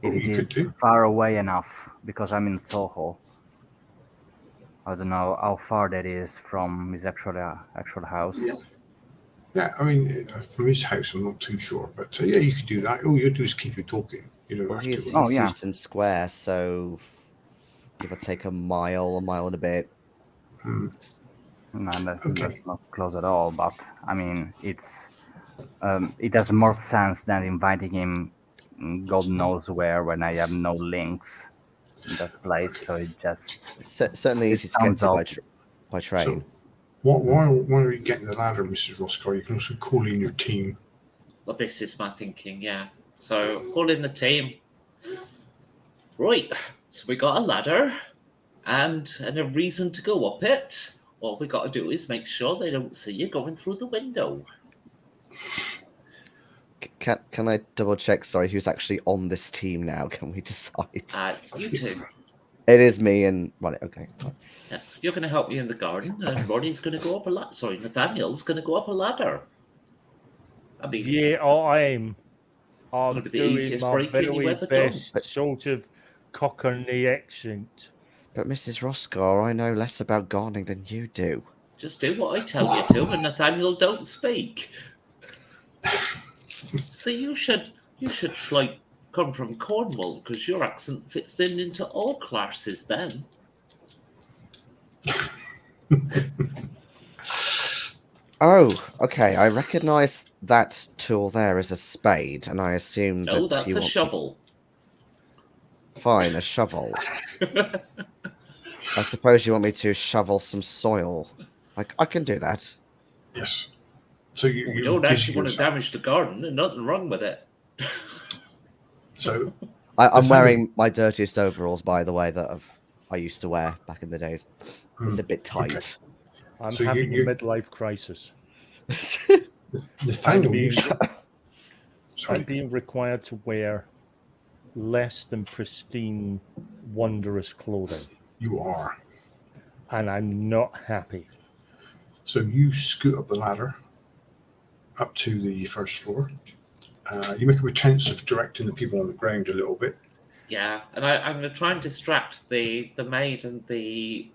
If You it could is do. far away enough, because I'm in Soho. I don't know how far that is from his actual house. Yeah, I mean, from his house, I'm not too sure, but yeah, you could do that. All you do is keep him talking. You don't Well, have he's to. Oh, yeah. Euston Square, so give or take a mile and a bit. Hmm. No, Okay. that's not close at all. But I mean, it has more sense than inviting him, God knows where, when I have no links in that place. So it just Certainly It easy to get sounds to odd. by train. While are you getting the ladder, Mrs. Roscoe, you can also call in your team Well, this is my thinking, yeah. So, call in the team. Right, so we got a ladder and a reason to go up it. All we got to do is make sure they don't see you going through the window. Can I double check? Sorry, who's actually on this team now? Can we decide? It's you two. It is me and well, okay. Yes, you're going to help me in the garden, and Ronnie's going to go up a ladder. Sorry, Nathaniel's going to go up a ladder. I mean, Yeah, I am. I'm gonna be the doing easiest my break-in you very ever done. best sort of Cockney accent. But Mrs. Roscar, I know less about gardening than you do. just do what I tell you to, and Nathaniel don't speak. See, you should like come from Cornwall because your accent fits in into all classes. Then Oh, okay. I recognise that tool there as a spade, and I assume no, that that's you a want- shovel. Fine, a shovel. I suppose you want me to shovel some soil. I can do that. Yes. So We you don't busy actually want to yourself. damage the garden, and nothing wrong with it. So I'm Does wearing my dirtiest overalls, by the way, that I used to wear back in the days. It's a bit tight. okay. I'm So having you- a midlife crisis. Nathaniel, being- I'm sorry. being required to wear less than pristine, wondrous clothing, You are. and I'm not happy. So you scoot up the ladder up to the first floor. You make a pretense of directing the people on the ground a little bit. Yeah, and I'm going to try and distract the maid and the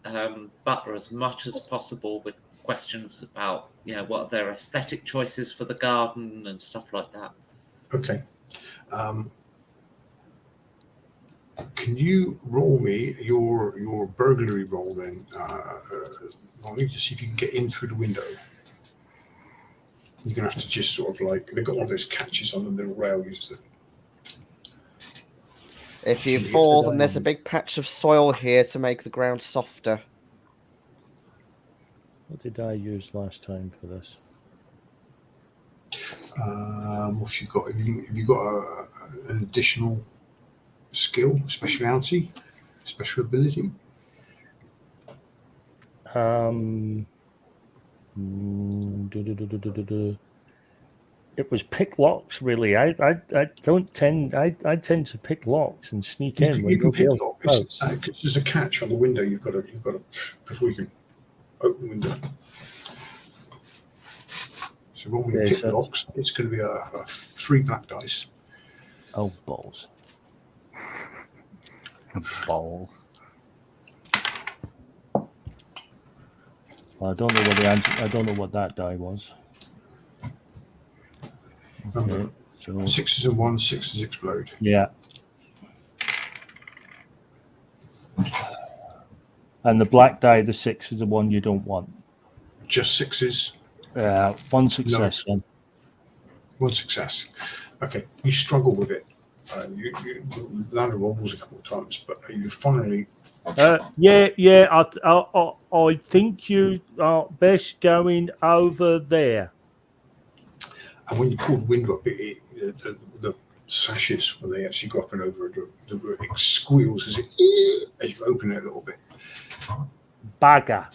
butler as much as possible with questions about, what are their aesthetic choices for the garden and stuff like that. Okay. Can you roll me your burglary roll then, Ronnie, to see if you can get in through the window? You're gonna have to just sort of like they've got all those catches on the little rails. If you Can you get fall, to then that there's a one? big patch of soil here to make the ground softer. What did I use last time for this? What have you got an additional skill, speciality, special ability? It was pick locks, really. I tend to pick locks and sneak in. when You can nobody pick else lock. does. There's a catch on the window. You've got to before you can open the window. So when we Okay, pick so- locks, it's going to be a 3 black dice. Oh, balls. Balls. I don't know what the answer. I don't know what that die was. Remember, Okay, so 6s and 1s, 6s explode. yeah. And the black die, the 6 is the one you don't want. Just 6s, One success. Then. 1 success. Okay, you struggle with it. You ladder wobbles a couple of times, but you finally. Yeah. I think you are best going over there. And when you pull the window up, the sashes, when they actually go up and over, it squeals as you open it a little bit. Bagger.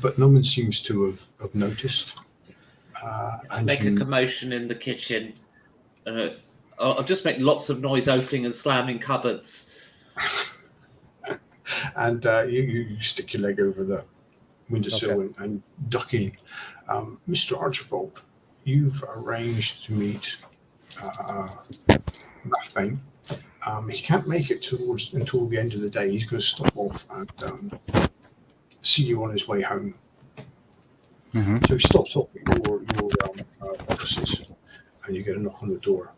But no one seems to have noticed. And Make a commotion in the kitchen. I'll just make lots of noise opening and slamming cupboards. and you stick your leg over the windowsill and duck in. Mr. Archibald, you've arranged to meet Rathbane. He can't make it until the end of the day. He's going to stop off and see you on his way home. Mm-hmm. So he stops off at your offices, and you get a knock on the door.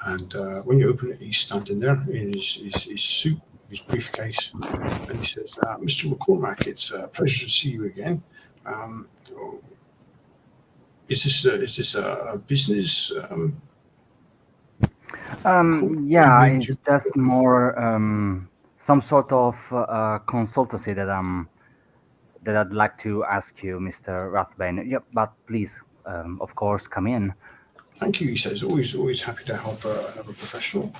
And when you open it, he's standing there in his suit, his briefcase, and he says, "Mr. McCormack, it's a pleasure to see you again. Is this a business?" Yeah, you it's just more some sort of consultancy that I'd like to ask you, Mr. Rathbane. Yep, but please of course, come in. Thank you, he says. Always happy to help another professional.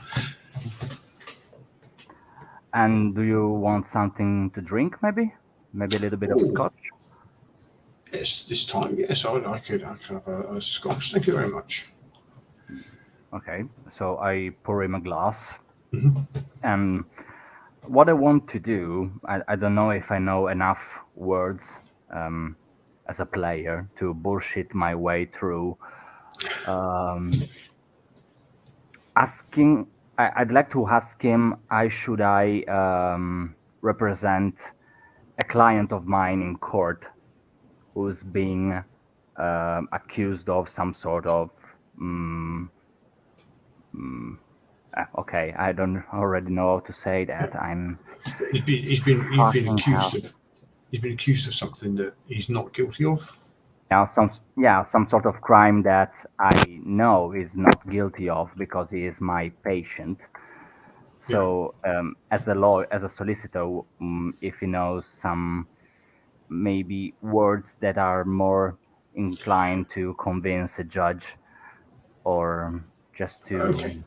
And do you want something to drink, maybe? Maybe a little bit of Ooh. scotch? Yes, this time, yes, I could have a scotch. Thank you very much. Okay, so I pour him a glass. Mhm. And what I want to do, I don't know if I know enough words as a player to bullshit my way through. I'd like to ask him, should I represent a client of mine in court who's being accused of some sort of okay, I don't already know how to say that. He's been Fucking accused hell. of something that he's not guilty of. Some sort of crime that I know is not guilty of because he is my patient. So as a solicitor, if he knows some maybe words that are more inclined to convince a judge or just to Okay.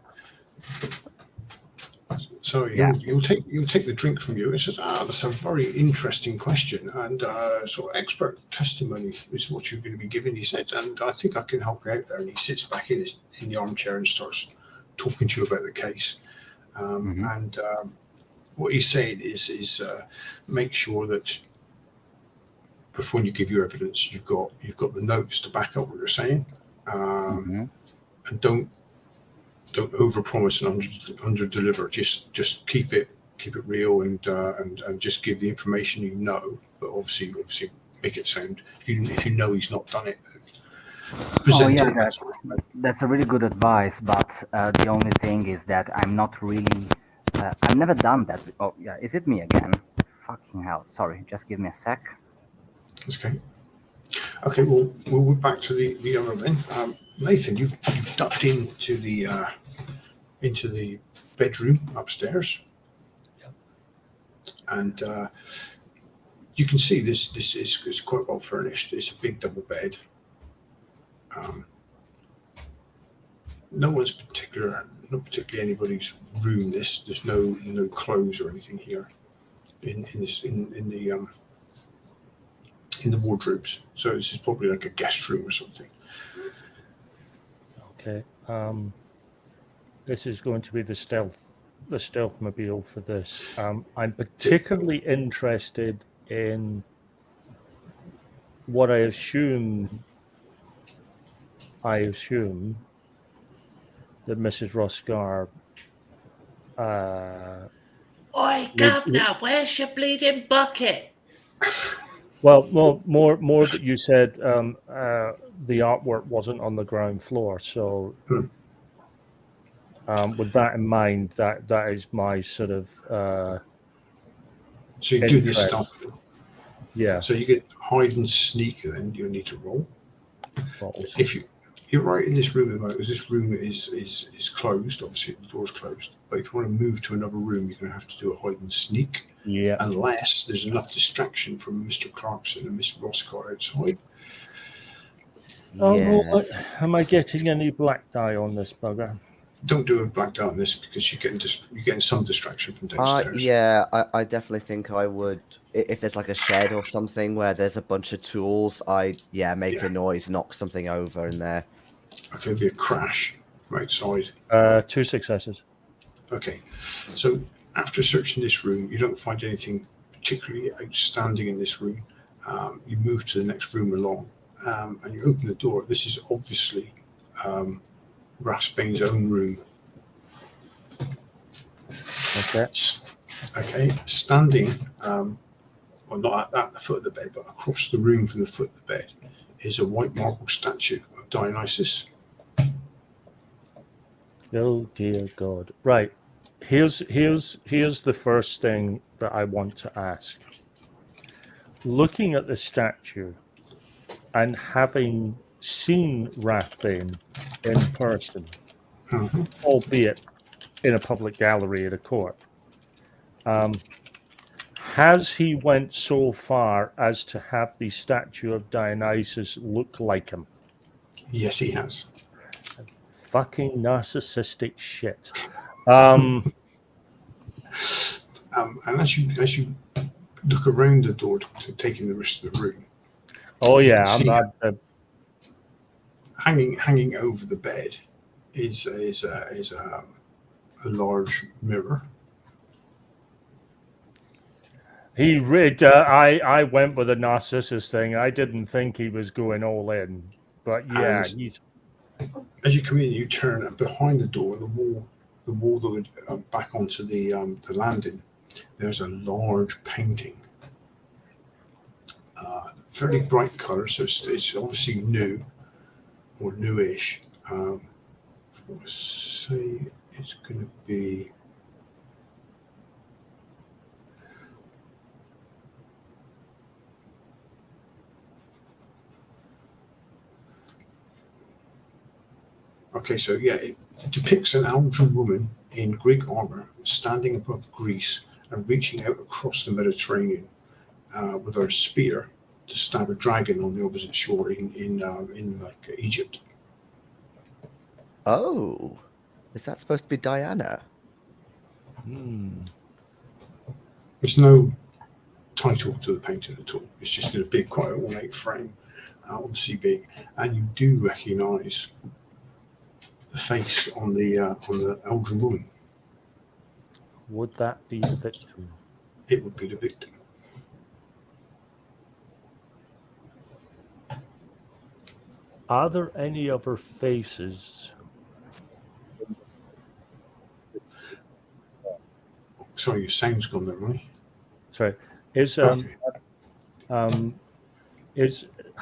So Yeah. he'll take the drink from you. It says, that's a very interesting question, and sort of expert testimony is what you're going to be given. He said, and I think I can help you out there. And he sits back in the armchair and starts talking to you about the case. And what he's saying is make sure that before you give your evidence, you've got the notes to back up what you're saying, and don't overpromise and under-deliver. Just keep it real and just give the information you know, but obviously make it sound. If you know he's not done it, present it. That's a really good advice. But the only thing is that I'm not really. I've never done that. Oh yeah, is it me again? Fucking hell! Sorry, just give me a sec. Okay. Okay. Well, we're back to the other then. Nathan, you ducked into the bedroom upstairs, and you can see this is quite well furnished. It's a big double bed. Not particularly anybody's room. There's no clothes or anything here in the wardrobes. So this is probably like a guest room or something. Okay. This is going to be the stealth mobile for this. I'm particularly interested in what I assume that Mrs. Roscar. Oi, Governor, where's your bleeding bucket? Well, more that you said the artwork wasn't on the ground floor. So, with that in mind, that is my sort of. So you do this interest. stuff. Yeah. So you get hide and sneak, then you'll need to roll. Balls. If you're right in this room at the moment, this room is closed. Obviously, the door's closed. But if you want to move to another room, you're going to have to do a hide and sneak. Yeah. Unless there's enough distraction from Mr. Clarkson and Miss Roscar outside. Oh, Yes. am I getting any black dye on this bugger? Don't do a black dye on this because you're getting some distraction from downstairs. Yeah, I definitely think I would. If there's like a shed or something where there's a bunch of tools, make a noise, knock something over in there. Okay, it'll be a crash from outside. 2 successes. Okay, so after searching this room, you don't find anything particularly outstanding in this room. You move to the next room along, and you open the door. This is obviously Rasbane's own room. Okay. Okay, standing, well, not at the foot of the bed, but across the room from the foot of the bed is a white marble statue of Dionysus. Oh dear God! Right, here's the first thing that I want to ask. Looking at the statue and having seen Rathbane in person, albeit in a public gallery at a court, has he went so far as to have the statue of Dionysus look like him? Yes, he has. Fucking narcissistic shit. And as you look around the door to take in the rest of the room, Oh you yeah, can I'm see not. hanging over the bed is a large mirror. He read. I went with a Narcissus thing. I didn't think he was going all in, but yeah, And he's. as you come in, you turn, and behind the door, the wall that would back onto the landing, there's a large painting. Fairly bright colour, so it's obviously new or newish. Let's say it's going to be. Okay, so yeah, it depicts an Aldrin woman in Greek armor standing above Greece and reaching out across the Mediterranean with her spear to stab a dragon on the opposite shore in like Egypt. Oh, is that supposed to be Diana? There's no title to the painting at all. It's just in a big, quite ornate frame, obviously big, and you do recognise the face on the Aldrin woman. Would that be the victim? It would be the victim. Are there any other faces? Sorry, your sound's gone there, Ronnie. Sorry, is Okay.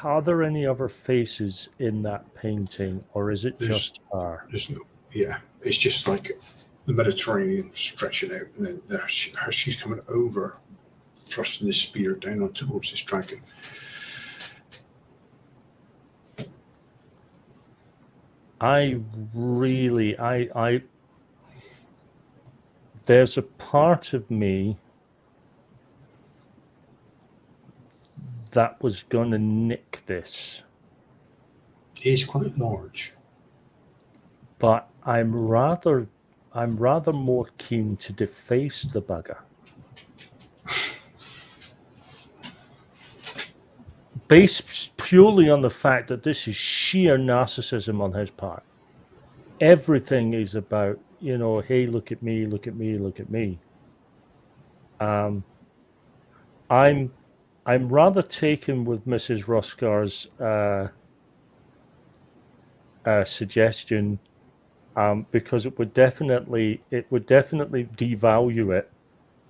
are there any other faces in that painting, or is it There's- just her? There's no, yeah, it's just like the Mediterranean stretching out, and then there she's coming over, thrusting the spear down on towards this dragon. There's a part of me that was going to nick this, It's quite large. but I'm rather more keen to deface the bugger. Based purely on the fact that this is sheer narcissism on his part. Everything is about, hey, look at me, look at me, look at me. I'm rather taken with Mrs. Roscar's suggestion, because it would definitely devalue it,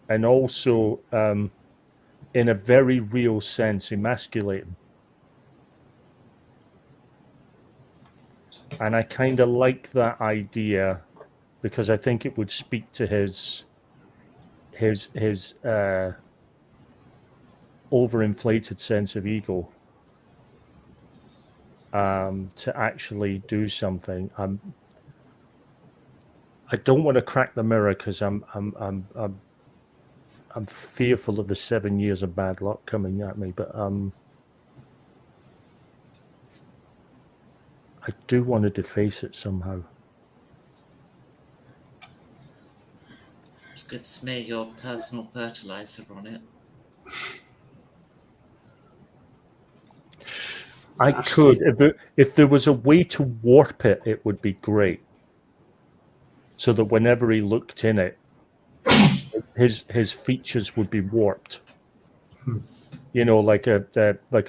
and also in a very real sense emasculating. And I kind of like that idea because I think it would speak to his overinflated sense of ego, to actually do something. I don't want to crack the mirror because I'm fearful of the 7 years of bad luck coming at me, but I do want to deface it somehow. You could smear your personal fertilizer on it. I could, if there was a way to warp it, it would be great. So that whenever he looked in it, his features would be warped. Like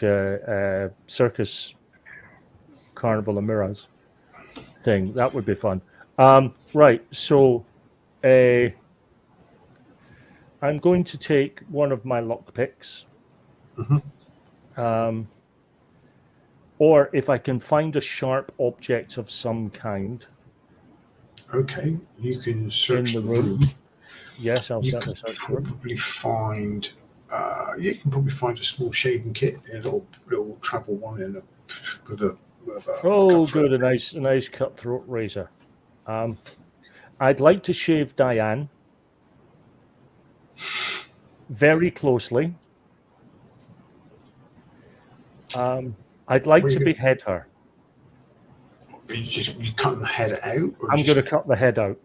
a circus carnival of mirrors thing. That would be fun. Right. So, I'm going to take one of my lock picks. Or if I can find a sharp object of some kind. Okay, you can search in the room. Yes, I'll You certainly could search the room. probably find. You can probably find a small shaving kit, a little travel one, with a. Oh, cutthroat. good, a nice cutthroat razor. I'd like to shave Diane very closely. I'd like Where to you behead her. You cutting the head out? Or I'm just- going to cut the head out.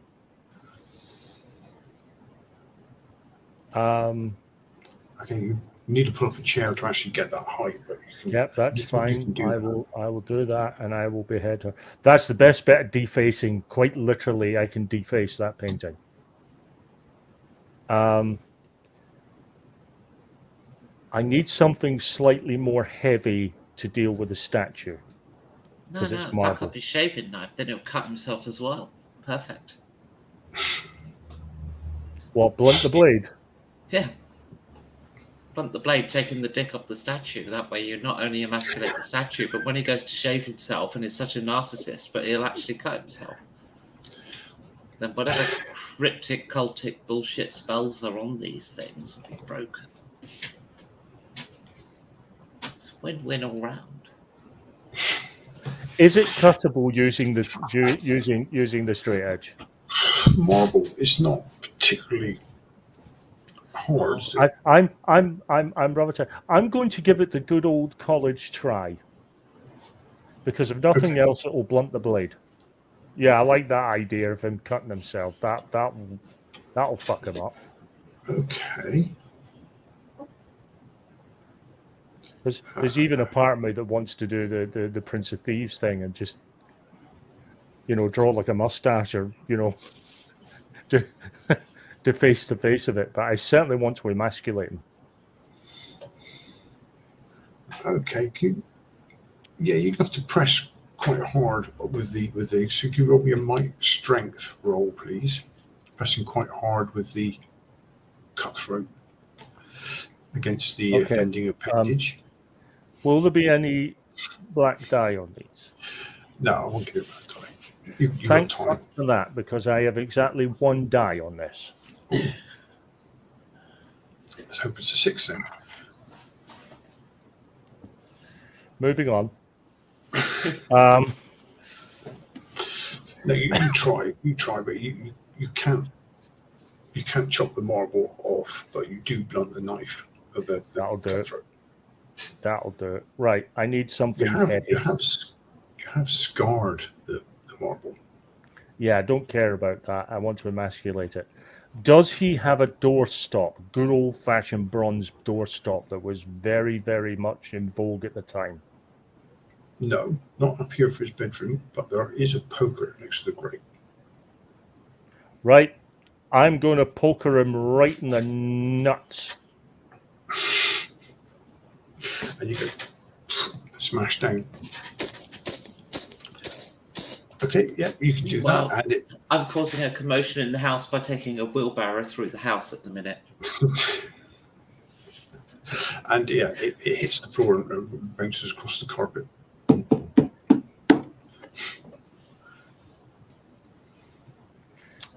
Okay, you need to pull up a chair to actually get that height, but you can. Yep, that's you can fine. do that. I will do that, and I will behead her. That's the best bit of defacing. Quite literally, I can deface that painting. I need something slightly more heavy to deal with the statue. No, 'Cause it's back marble. up his shaving knife, then he'll cut himself as well. Perfect. What, blunt the blade? Yeah. Blunt the blade, taking the dick off the statue. That way you not only emasculate the statue, but when he goes to shave himself and is such a narcissist, but he'll actually cut himself. Then whatever cryptic, cultic bullshit spells are on these things will be broken. It's win-win all round. Is it cuttable using the using the straight edge? Marble is not particularly hard. So I'm Robert. I'm going to give it the good old college try. Because if nothing Okay. else, it will blunt the blade. Yeah, I like that idea of him cutting himself. That'll fuck him up. okay. There's even a part of me that wants to do the Prince of Thieves thing and just, draw like a mustache or, deface the face of it. But I certainly want to emasculate him. Okay. You have to press quite hard with the. So can you roll me a might strength roll, please? Pressing quite hard with the cutthroat against the Okay. offending appendage. Will there be any black dye on these? No, I won't give it that time. You got Thank time. fuck for that, because I have exactly one die on this. Let's hope it's a 6 then. Moving on. No, you try, but you can't chop the marble off, but you do blunt the knife of the That'll do it. cutthroat. That'll do it. Right, I need something You have heavy. you have scarred the marble. Yeah, I don't care about that. I want to emasculate it. Does he have a doorstop? Good old-fashioned bronze doorstop that was very, very much in vogue at the time. No, not up here for his bedroom, but there is a poker next to the grate. Right, I'm going to poker him right in the nuts. And you go smash down. Okay, yeah, you can do Well- that. And I'm causing a commotion in the house by taking a wheelbarrow through the house at the minute. it hits the floor and bounces across the carpet.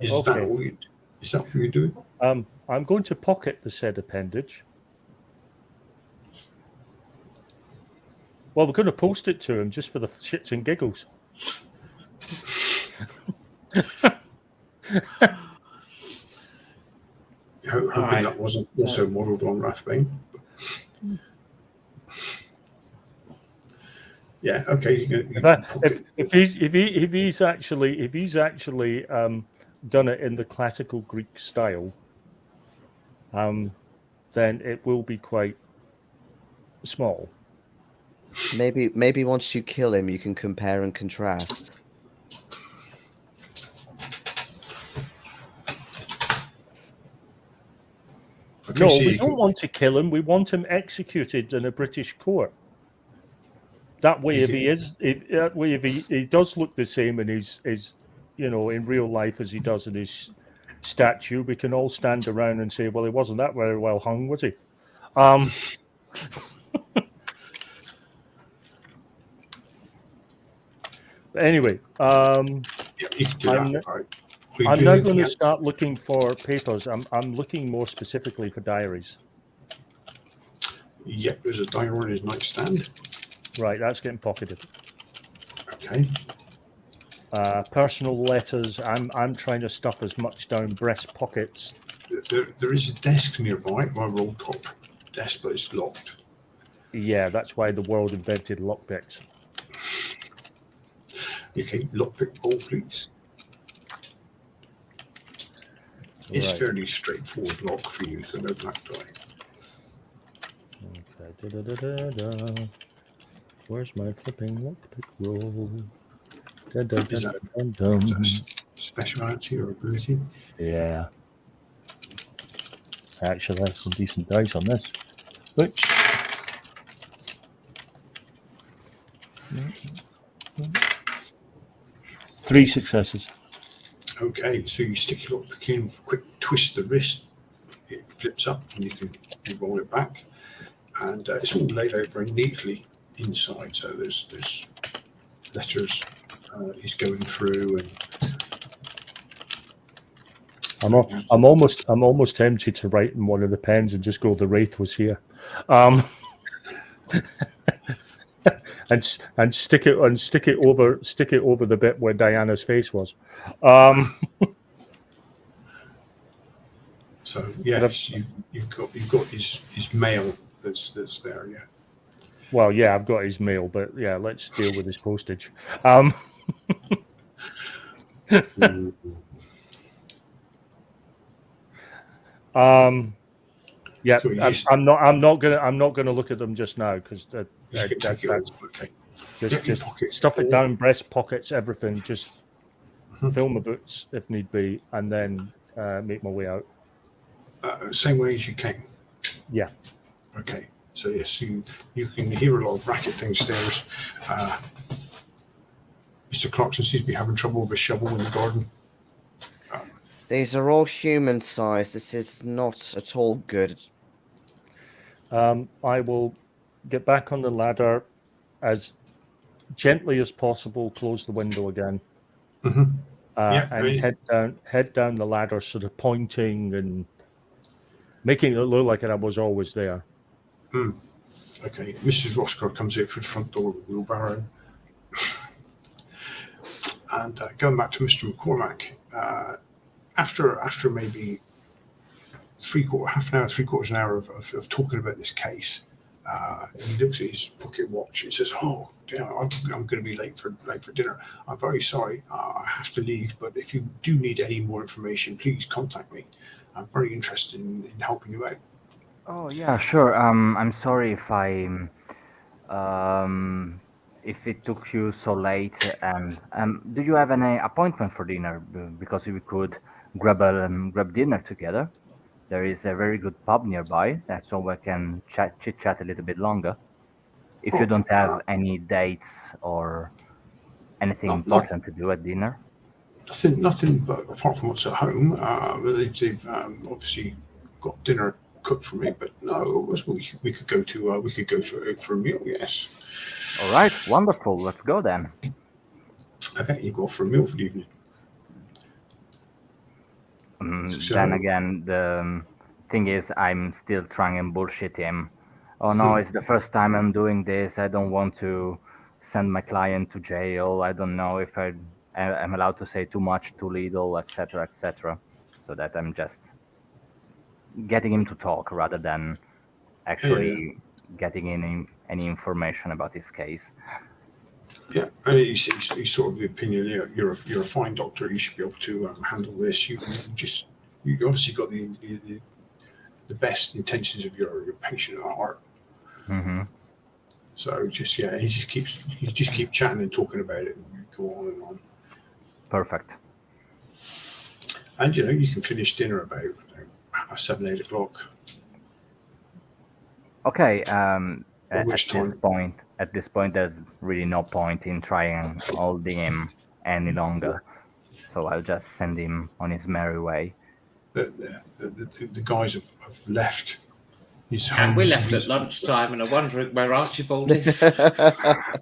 Is Okay. that what you're doing? I'm going to pocket the said appendage. Well, we're going to post it to him just for the shits and giggles. Hoping Alright. that wasn't also modelled on Rathbane. Yeah, okay. If he's actually done it in the classical Greek style, then it will be quite small. Maybe once you kill him, you can compare and contrast. Okay, No, so we you don't can, want to kill him. We want him executed in a British court. That way, if he does look the same in his in real life as he does in his statue, we can all stand around and say, "Well, he wasn't that very well hung, was he?" But anyway, yeah, you can do I'm that. All right. Will you I'm do now anything going to else? start looking for papers. I'm looking more specifically for diaries. Yep, there's a diary on his nightstand. Right, that's getting pocketed. Okay. Personal letters. I'm trying to stuff as much down breast pockets. There is a desk nearby, my roll top desk, but it's locked. Yeah, that's why the world invented lockpicks. Okay, lockpick roll, please. It's Right. fairly straightforward lock for you, so no black die. Okay. Da-da-da-da-da. Where's my flipping lockpick roll? Is that Da-da-da-da-dum. a speciality or ability? Yeah. I actually have some decent dice on this. Which. Three successes. Okay, so you stick your lockpick in, quick twist the wrist, it flips up, and you can roll it back. And it's all laid out very neatly inside. So there's letters he's going through, and I'm almost tempted to write in one of the pens and just go, "The Wraith was here," and stick it over the bit where Diana's face was. So yes, you've got his mail that's there. Yeah. Well, yeah, I've got his mail, but yeah, let's deal with his postage. Yeah, So you I'm not gonna look at them just now because You can take it all. Okay. just your pocket. stuff it Or- down, breast pockets, everything. Just Mhm. fill my boots if need be, and then make my way out. Same way as you came. Yeah. Okay. So yes, you can hear a lot of racket downstairs. Mr. Clarkson seems to be having trouble with a shovel in the garden. These are all human sized. This is not at all good. I will get back on the ladder as gently as possible. Close the window again, Mhm. Yeah, and right. head down the ladder, sort of pointing and making it look like I was always there. Okay. Mrs. Roscoe comes out through the front door with a wheelbarrow. And going back to Mr. McCormack, after maybe half an hour, 3/4 an hour of talking about this case, he looks at his pocket watch and says, "Oh, yeah, I'm going to be late for dinner. I'm very sorry. I have to leave. But if you do need any more information, please contact me. I'm very interested in helping you out." Oh yeah, sure. I'm sorry if it took you so late. And do you have any appointment for dinner? Because we could grab dinner together. There is a very good pub nearby, so we can chit chat a little bit longer. If you don't have any dates or anything Not- important to do at dinner. Nothing but apart from what's at home. They've obviously got dinner cooked for me, but no, we could go for a meal. Yes. All right, wonderful. Let's go then. Okay, you go for a meal for the evening. So- Then again, the thing is, I'm still trying and bullshit him. Oh no, it's the first time I'm doing this. I don't want to send my client to jail. I don't know if I'm allowed to say too much, too little, etc., etc. So that I'm just getting him to talk rather than actually getting any information about his case. Yeah, I mean, he's sort of the opinion. You're a fine doctor. You should be able to handle this. You obviously got the best intentions of your patient at heart. Mm-hmm. So you just keep chatting and talking about it, and go on and on. Perfect. And you can finish dinner about 7, 8 o'clock. Okay. At which this point, there's really no point in trying holding him any longer. So I'll just send him on his merry way. The guys have left. And we left at lunchtime, and I'm wondering where Archibald is. after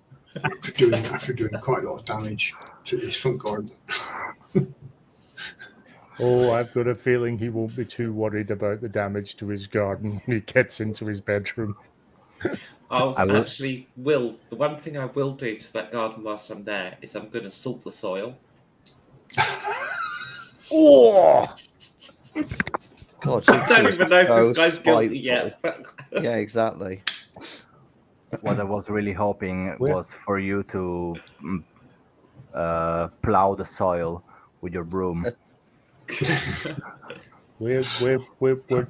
doing quite a lot of damage to his front garden. Oh, I've got a feeling he won't be too worried about the damage to his garden when he gets into his bedroom. The one thing I will do to that garden whilst I'm there is I'm going to salt the soil. Oh! God, I don't even know if this guy's guilty yet. Yeah, exactly. What I was really hoping Where- was for you to plow the soil with your broom. We're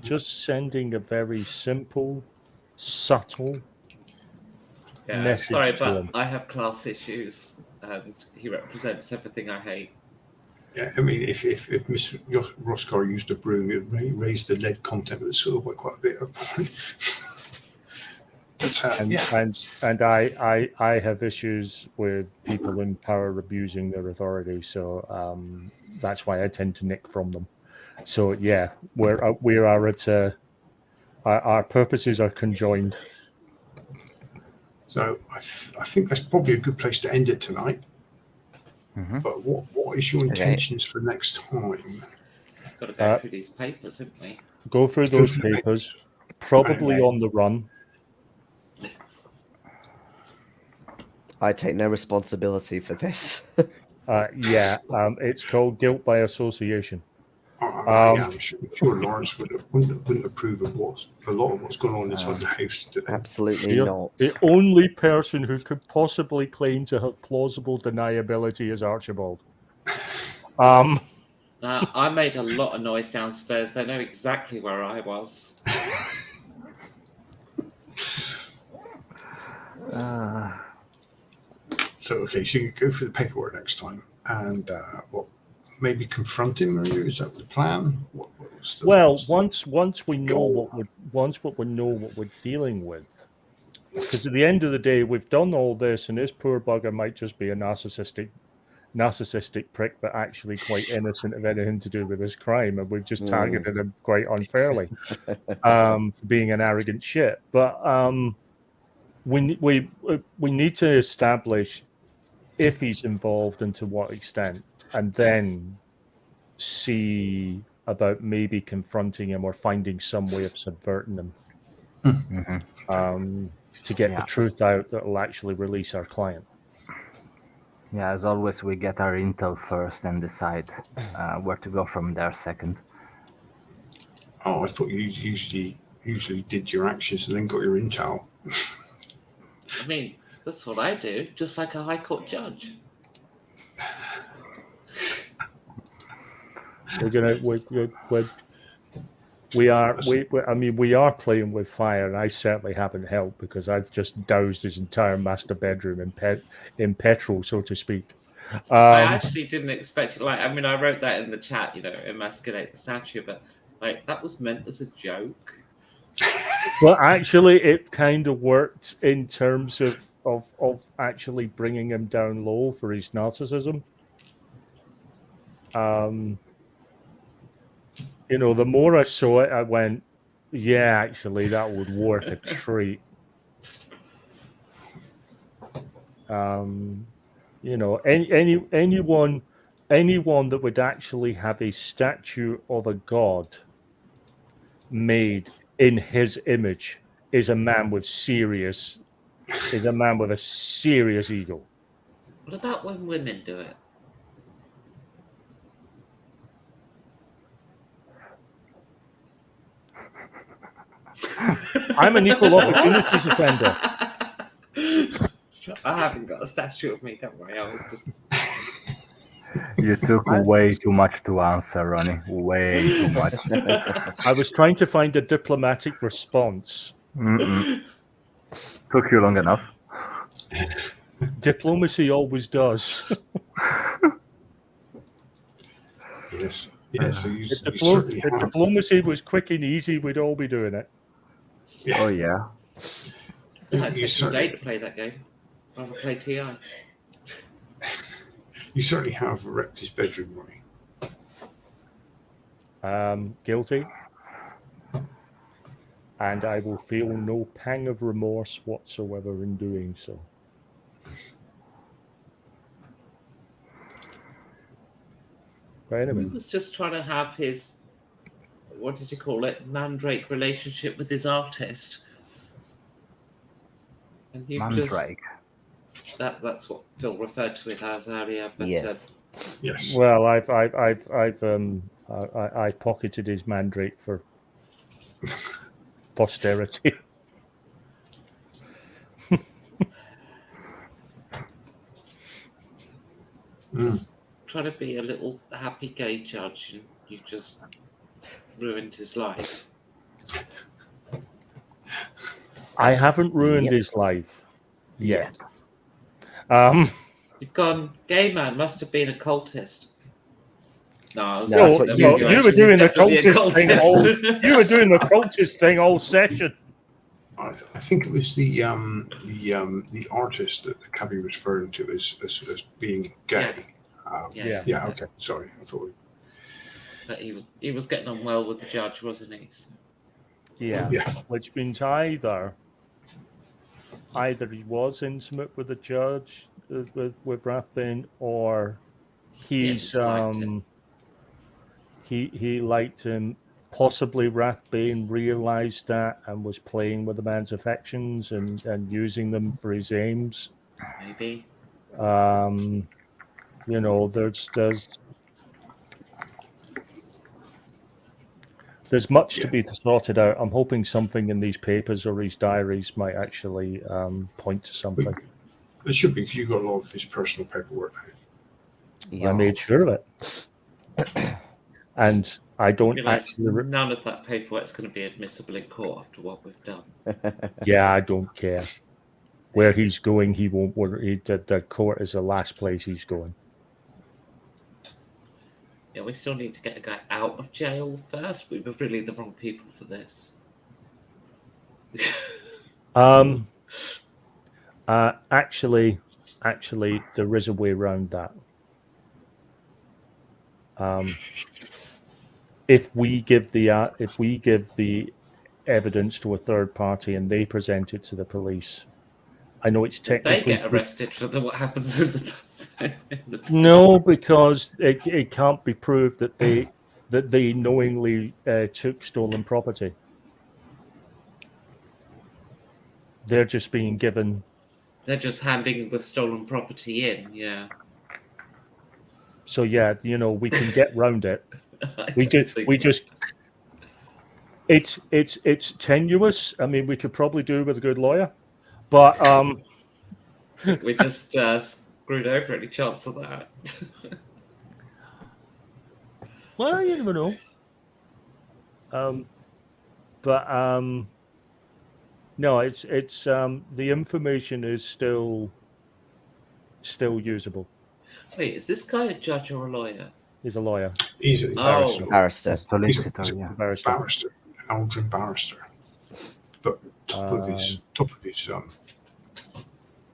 just sending a very simple, subtle Yeah, message sorry, to but them. I have class issues, and he represents everything I hate. Yeah, I mean, if Mr. Roscar used a broom, it would raise the lead content of the soil by quite a bit. But And yeah, and I have issues with people in power abusing their authority, so that's why I tend to nick from them. So yeah, we are at our purposes are conjoined. so I think that's probably a good place to end it tonight. Mhm. But what is your Okay. intentions for next time? Got to go through these papers, haven't we? Go through Go those through the papers, probably Right. on the run. I take no responsibility for this. Yeah, it's called guilt by association. Yeah, I'm sure Lawrence wouldn't approve of a lot of what's going on inside the house today. Absolutely The, not. the only person who could possibly claim to have plausible deniability is Archibald. I made a lot of noise downstairs. They know exactly where I was. So okay, so you go through the paperwork next time, and maybe confront him. Or is that the plan? Once we know what we're dealing with, because at the end of the day, we've done all this, and this poor bugger might just be a narcissistic prick, but actually quite innocent of anything to do with this crime, and we've just targeted him quite unfairly for being an arrogant shit. But we need to establish if he's involved and to what extent, and then see about maybe confronting him or finding some way of subverting him to get the truth out that will actually release our client. Yeah, as always, we get our intel first and decide where to go from there second. Oh, I thought you usually did your actions and then got your intel. I mean, that's what I do, just like a high court judge. We are playing with fire, and I certainly haven't helped because I've just doused his entire master bedroom in petrol, so to speak. I actually didn't expect it. Like, I mean, I wrote that in the chat, emasculate the statue, but like that was meant as a joke. Well, actually, it kind of worked in terms of actually bringing him down low for his narcissism. The more I saw it, I went, yeah, actually, that would work a treat. Anyone that would actually have a statue of a god made in his image is a man with a serious ego. What about when women do it? I'm an equal opportunities offender. I haven't got a statue of me, don't worry. I was just. You took way too much to answer, Ronnie. Way too much. I was trying to find a diplomatic response. Took you long enough. Diplomacy always does. Yes. So if diplomacy was quick and easy, we'd all be doing it. Yeah. Oh yeah. It takes a day to play that game. I'll play TI. You certainly have wrecked his bedroom, Ronnie. Guilty. And I will feel no pang of remorse whatsoever in doing so. But anyway. He was just trying to have his, what did you call it, mandrake relationship with his artist. And he Mandrake. That's what Phil referred to it as earlier. But, Yes. Yes. Well, I pocketed his mandrake for posterity. Just trying to be a little happy gay judge, and you just ruined his life. I haven't ruined Yep. his life yet. You've gone, gay man must have been a cultist. No, I was No, that's joking. what no, you do. you were He's doing the definitely a cultist thing. cultist. You were doing the cultist thing all session. I think it was the artist that the cabbie was referring to as being gay. Yeah. Yeah. Okay. Sorry. I thought. But he was getting on well with the judge, wasn't he? So, Yeah. Yeah. Which means either he was intimate with the judge with Rathbane, or he's just liked him. he liked him. Possibly Rathbane realized that and was playing with the man's affections and using them for his aims. Maybe. You know, there's much to be sorted out. I'm hoping something in these papers or his diaries might actually point to something. It should be, because you've got a lot of his personal paperwork now. I made sure of it. And I don't Realise actually. none of that paperwork's going to be admissible in court after what we've done. Yeah, I don't care. Where he's going, he won't. The court is the last place he's going. Yeah, we still need to get a guy out of jail first. We were really the wrong people for this. Actually, there is a way around that. If we give the evidence to a third party and they present it to the police, I know it's They technically get arrested for what happens in the no, because it can't be proved that they knowingly took stolen property. They're just being given. They're just handing the stolen property in. Yeah. So yeah, you know, we can get round it. It's tenuous. I mean, we could probably do with a good lawyer, but we just screwed over any chance of that. well, you never know. No, it's the information is still usable. Wait, is this guy a judge or a lawyer? He's a lawyer. He's a barrister. Barrister. Solicitor, He's a yeah. Barrister. Aldrin Barrister. But top of his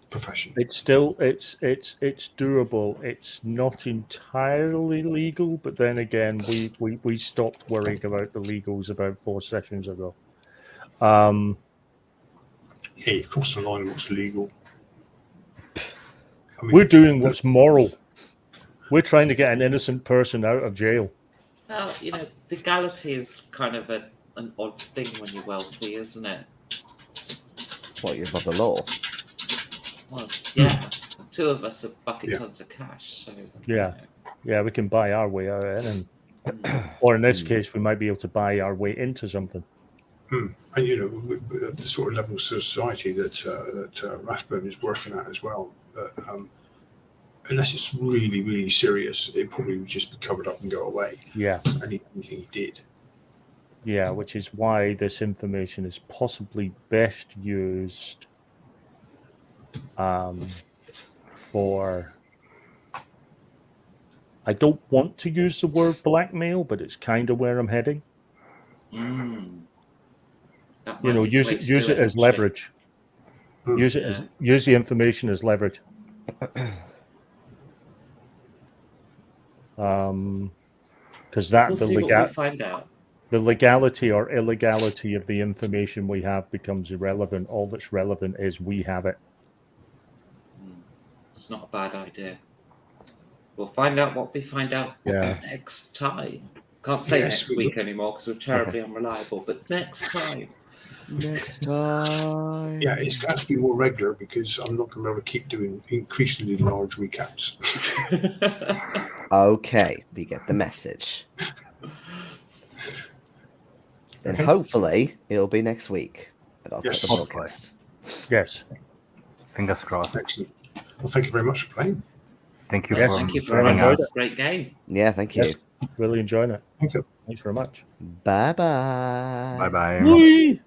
profession. It's still it's doable. It's not entirely legal, but then again, we stopped worrying about the legals about 4 sessions ago. Yeah, you've crossed the line of what's legal. I mean, We're doing what's moral. We're trying to get an innocent person out of jail. Well, you know, legality is kind of an odd thing when you're wealthy, isn't it? What, you're above the law? Well, yeah. 2 of us have bucket tons of cash, so Yeah. Yeah, we can buy our way out of it, or in this case, we might be able to buy our way into something. and you know, the sort of level of society that Rathbone is working at as well. Unless it's really, really serious, it probably would just be covered up and go away. Yeah. Anything he did. Yeah, which is why this information is possibly best used for. I don't want to use the word blackmail, but it's kind of where I'm heading. that You know, might be the use way it to do as actually. leverage. Use it Yeah. use the information as leverage. Because We'll see what we find out. the legality or illegality of the information we have becomes irrelevant. All that's relevant is we have it. It's not a bad idea. We'll find out what we find out next time. Can't say Yes, next we week anymore because we're terribly unreliable, but next time. Next time. Yeah, it's got to be more regular, because I'm not going to be able to keep doing increasingly large recaps. Okay, we get the message. Then hopefully it'll be next week that I'll cut Yes. the podcast. Yes. Fingers crossed. Excellent. Well, thank you very much for playing. Thank you Yes, for Thank you for having running enjoyed us. us. Great game. Yeah, thank you. Yes. Really enjoying it. Thank you. Thanks very much. Bye bye. Bye bye. Bye.